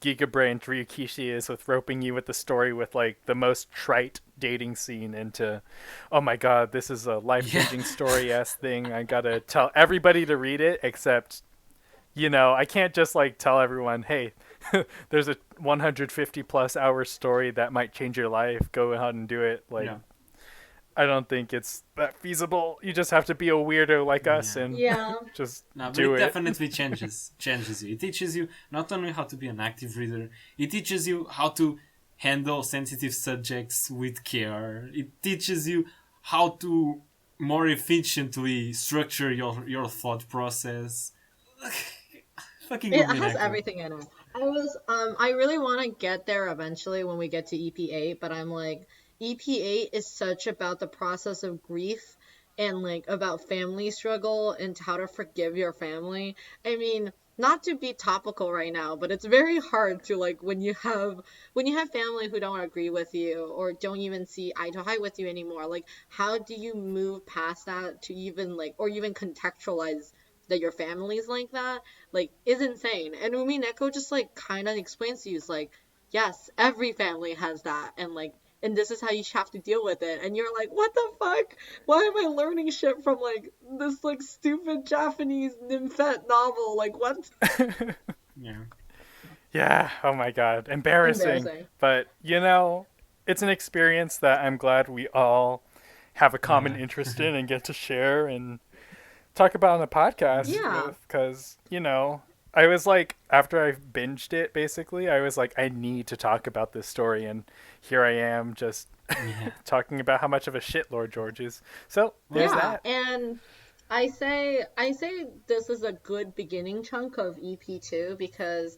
A: Gigabrained Ryukishi is with roping you with the story with like the most trite dating scene into, oh my god, this is a life-changing story-ass thing. I gotta tell everybody to read it, except, I can't just like tell everyone, hey, there's a 150 plus hour story that might change your life. Go ahead and do it. Like, I don't think it's that feasible. You just have to be a weirdo like us and just do it.
C: It definitely changes you. It teaches you not only how to be an active reader, it teaches you how to handle sensitive subjects with care. It teaches you how to more efficiently structure your thought process. Fucking
B: It
C: Umineko.
B: has everything in it. I really want to get there eventually when we get to EP8, but I'm like, EP8 is such about the process of grief and like about family struggle and how to forgive your family. I mean, not to be topical right now, but it's very hard to like when you have family who don't agree with you or don't even see eye to eye with you anymore. Like, how do you move past that to even like or even contextualize that your family's like that? Like, is insane. And Umineko just like kind of explains to you, it's like, yes, every family has that, and this is how you have to deal with it. And you're like, what the fuck? Why am I learning shit from like this like stupid Japanese nymphette novel? Like, what?
A: Yeah. Oh my god. Embarrassing. But it's an experience that I'm glad we all have a common interest in and get to share and talk about on the podcast.
B: Yeah.
A: Because, I was like, after I binged it, basically, I was like, I need to talk about this story, and here I am just talking about how much of a shit Lord George is. So there's that.
B: And I say this is a good beginning chunk of EP2 because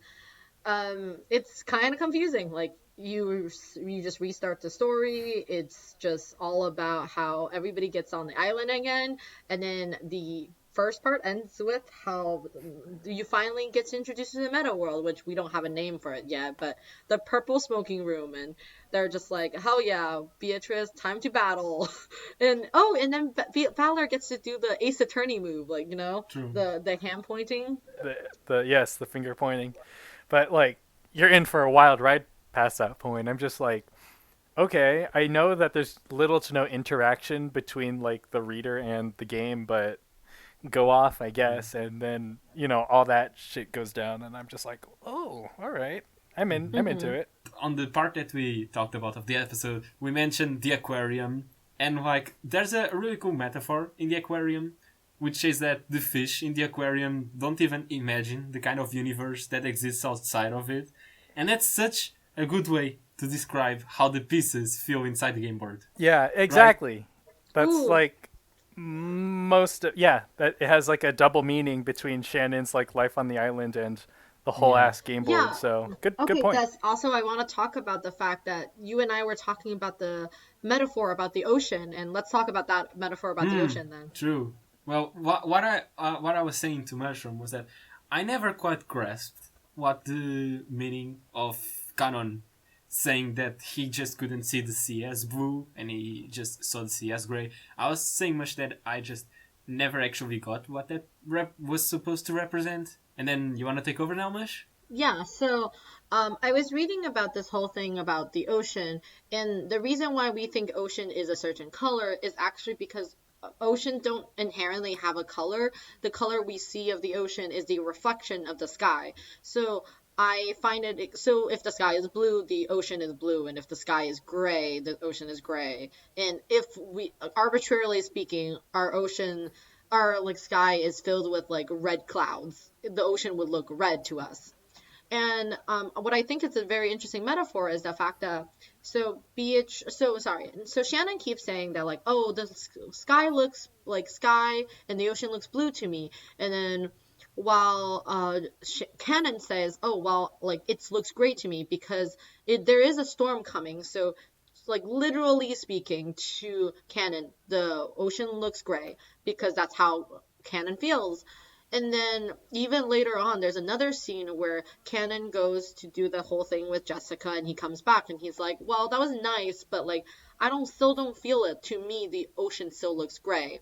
B: it's kind of confusing. Like, you just restart the story. It's just all about how everybody gets on the island again, and then the first part ends with how you finally get introduced to the meta world, which we don't have a name for it yet, but the purple smoking room, and they're just like, hell yeah, Beatrice, time to battle. And then Valor gets to do the Ace Attorney move, like, the hand pointing.
A: The finger pointing. But like, you're in for a wild ride past that point. I'm just like, okay, I know that there's little to no interaction between like the reader and the game, but go off, I guess, and then all that shit goes down, and I'm just like, oh, all right, I'm into it.
C: On the part that we talked about of the episode, we mentioned the aquarium, and like there's a really cool metaphor in the aquarium, which is that the fish in the aquarium don't even imagine the kind of universe that exists outside of it, and that's such a good way to describe how the pieces feel inside the game board.
A: Yeah, exactly. Right? That's
B: Ooh.
A: Like that it has like a double meaning between Shannon's like life on the island and the whole ass game board. So good point.
B: That's also, I want to talk about the fact that you and I were talking about the metaphor about the ocean, and let's talk about that metaphor about the ocean then.
C: True. Well, what I was saying to Mushroom was that I never quite grasped what the meaning of Canon saying that he just couldn't see the sea as blue and he just saw the sea as gray. I was saying much that I just never actually got what that was supposed to represent. And then you want to take over now, Mush?
B: Yeah, so I was reading about this whole thing about the ocean, and the reason why we think ocean is a certain color is actually because ocean don't inherently have a color. The color we see of the ocean is the reflection of the sky. So I find it, so if the sky is blue, the ocean is blue, and if the sky is gray, the ocean is gray. And if we, arbitrarily speaking, our our like sky is filled with like red clouds, the ocean would look red to us. And what I think is a very interesting metaphor is the fact that so Shannon keeps saying that like, oh, the sky looks like sky and the ocean looks blue to me, and then while Canon says, oh well, like it looks great to me because there is a storm coming. So like literally speaking to Canon, the ocean looks gray because that's how Canon feels. And then even later on, there's another scene where Canon goes to do the whole thing with Jessica, and he comes back and he's like, well, that was nice, but like still don't feel it. To me, the ocean still looks gray.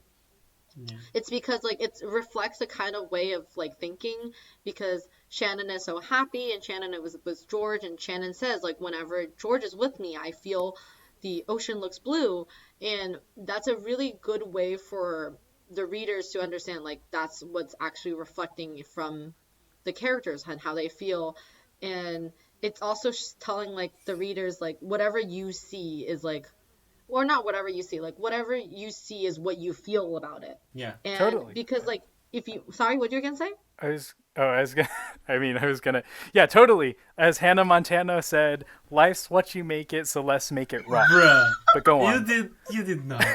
B: Yeah. It's because like it reflects a kind of way of like thinking, because Shannon is so happy and Shannon was with George, and Shannon says like, whenever George is with me, I feel the ocean looks blue. And that's a really good way for the readers to understand like that's what's actually reflecting from the characters and how they feel. And it's also telling like the readers like whatever you see is like, or not whatever you see, like whatever you see is what you feel about it.
C: Yeah,
B: and
A: totally.
B: Because like if you, sorry, what you were gonna say?
A: Yeah, totally. As Hannah Montana said, life's what you make it, so let's make it right.
C: Bruh.
A: But go on.
C: You did not.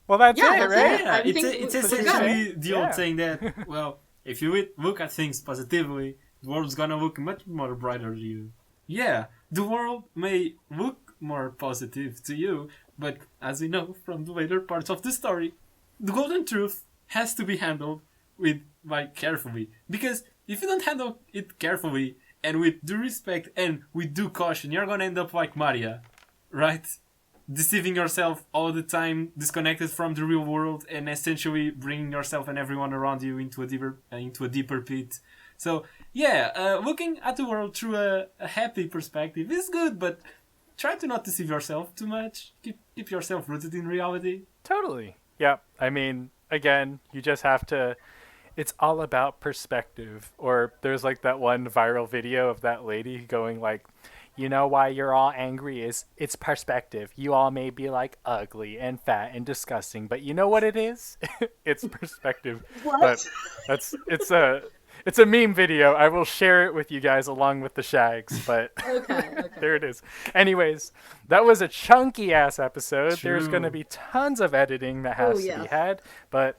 A: Well, that's it,
B: that's
A: right?
B: it.
C: Yeah,
B: I think
C: it's essentially the old
A: Yeah.
C: saying that, well, if you look at things positively, the world's gonna look much more brighter to you. Yeah, the world may look more positive to you, but as we know from the later parts of the story, the golden truth has to be handled carefully. Because if you don't handle it carefully and with due respect and with due caution, you're gonna end up like Maria, right? Deceiving yourself all the time, disconnected from the real world, and essentially bringing yourself and everyone around you into a deeper pit. So yeah, looking at the world through a happy perspective is good, but try to not deceive yourself too much. Keep yourself rooted in reality.
A: Totally. Yeah. I mean, again, you just have to. It's all about perspective. Or there's like that one viral video of that lady going like, you know why you're all angry is it's perspective. You all may be like ugly and fat and disgusting, but you know what it is? It's perspective.
B: What?
A: But it's a meme video. I will share it with you guys along with the shags, but
B: Okay.
A: there it is. Anyways, that was a chunky ass episode.
C: True.
A: There's going to be tons of editing that has to be had, but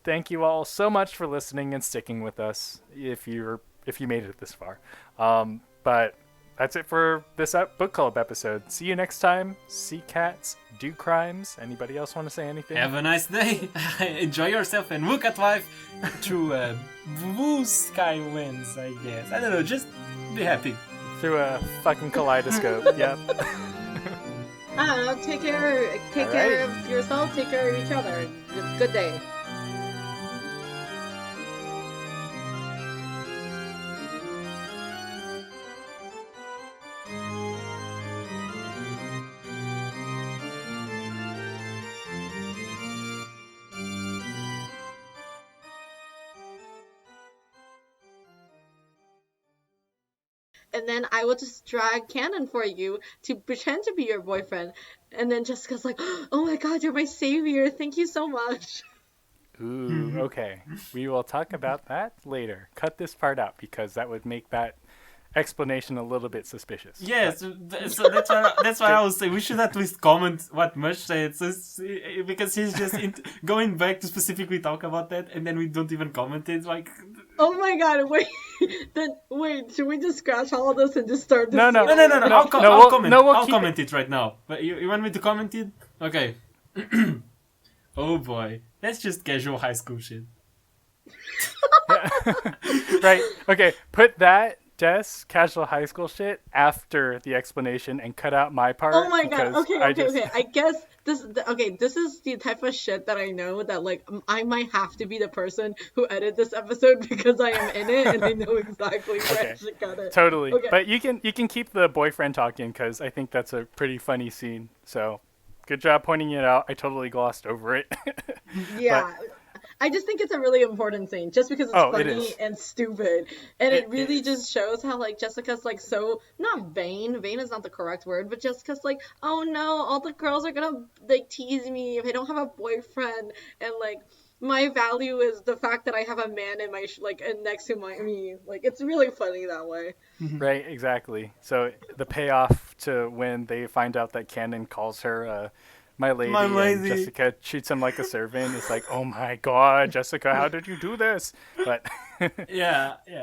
A: thank you all so much for listening and sticking with us if you made it this far. But that's it for this book club episode. See you next time. See cats, do crimes. Anybody else want to say anything?
C: Have a nice day. Enjoy yourself and look at life through a blue sky lens, I guess. I don't know, just be happy.
A: Through a fucking kaleidoscope. Yep.
B: I don't know, take care of yourself, take care of each other. Good day. And then I will just drag Canon for you to pretend to be your boyfriend. And then Jessica's like, oh my god, you're my savior. Thank you so much.
A: Ooh, okay. We will talk about that later. Cut this part out because that would make that explanation a little bit suspicious.
C: Yes, so that's why I was saying we should at least comment what Mush said, because he's just going back to specifically talk about that, and then we don't even comment it. Like,
B: oh my god, wait, should we just scratch all of this and just start this?
A: No.
C: I'll comment. I'll comment it right now. But you want me to comment it? Okay. Oh boy, that's just casual high school shit.
A: Right. Okay. Put that casual high school shit after the explanation and cut out my part.
B: Oh my god. Okay. I guess this is the type of shit that I know that like I might have to be the person who edited this episode because I am in it and I know exactly where I should cut it.
A: Totally.
B: Okay.
A: But you can keep the boyfriend talking because I think that's a pretty funny scene. So good job pointing it out. I totally glossed over it.
B: Yeah. I just think it's a really important scene, just because it's
A: Oh, it
B: funny
A: is.
B: and stupid, and it really
A: is.
B: just shows how like Jessica's like so not vain. Vain is not the correct word, but Jessica's like, oh no, all the girls are gonna like tease me if I don't have a boyfriend, and like my value is the fact that I have a man in my like and next to me. Like it's really funny that way.
A: Right, exactly. So the payoff to when they find out that Cannon calls her my lady,
C: My
A: and
C: lady.
A: Jessica treats him like a servant, it's like, oh my god, Jessica, how did you do this? But
C: Yeah, yeah.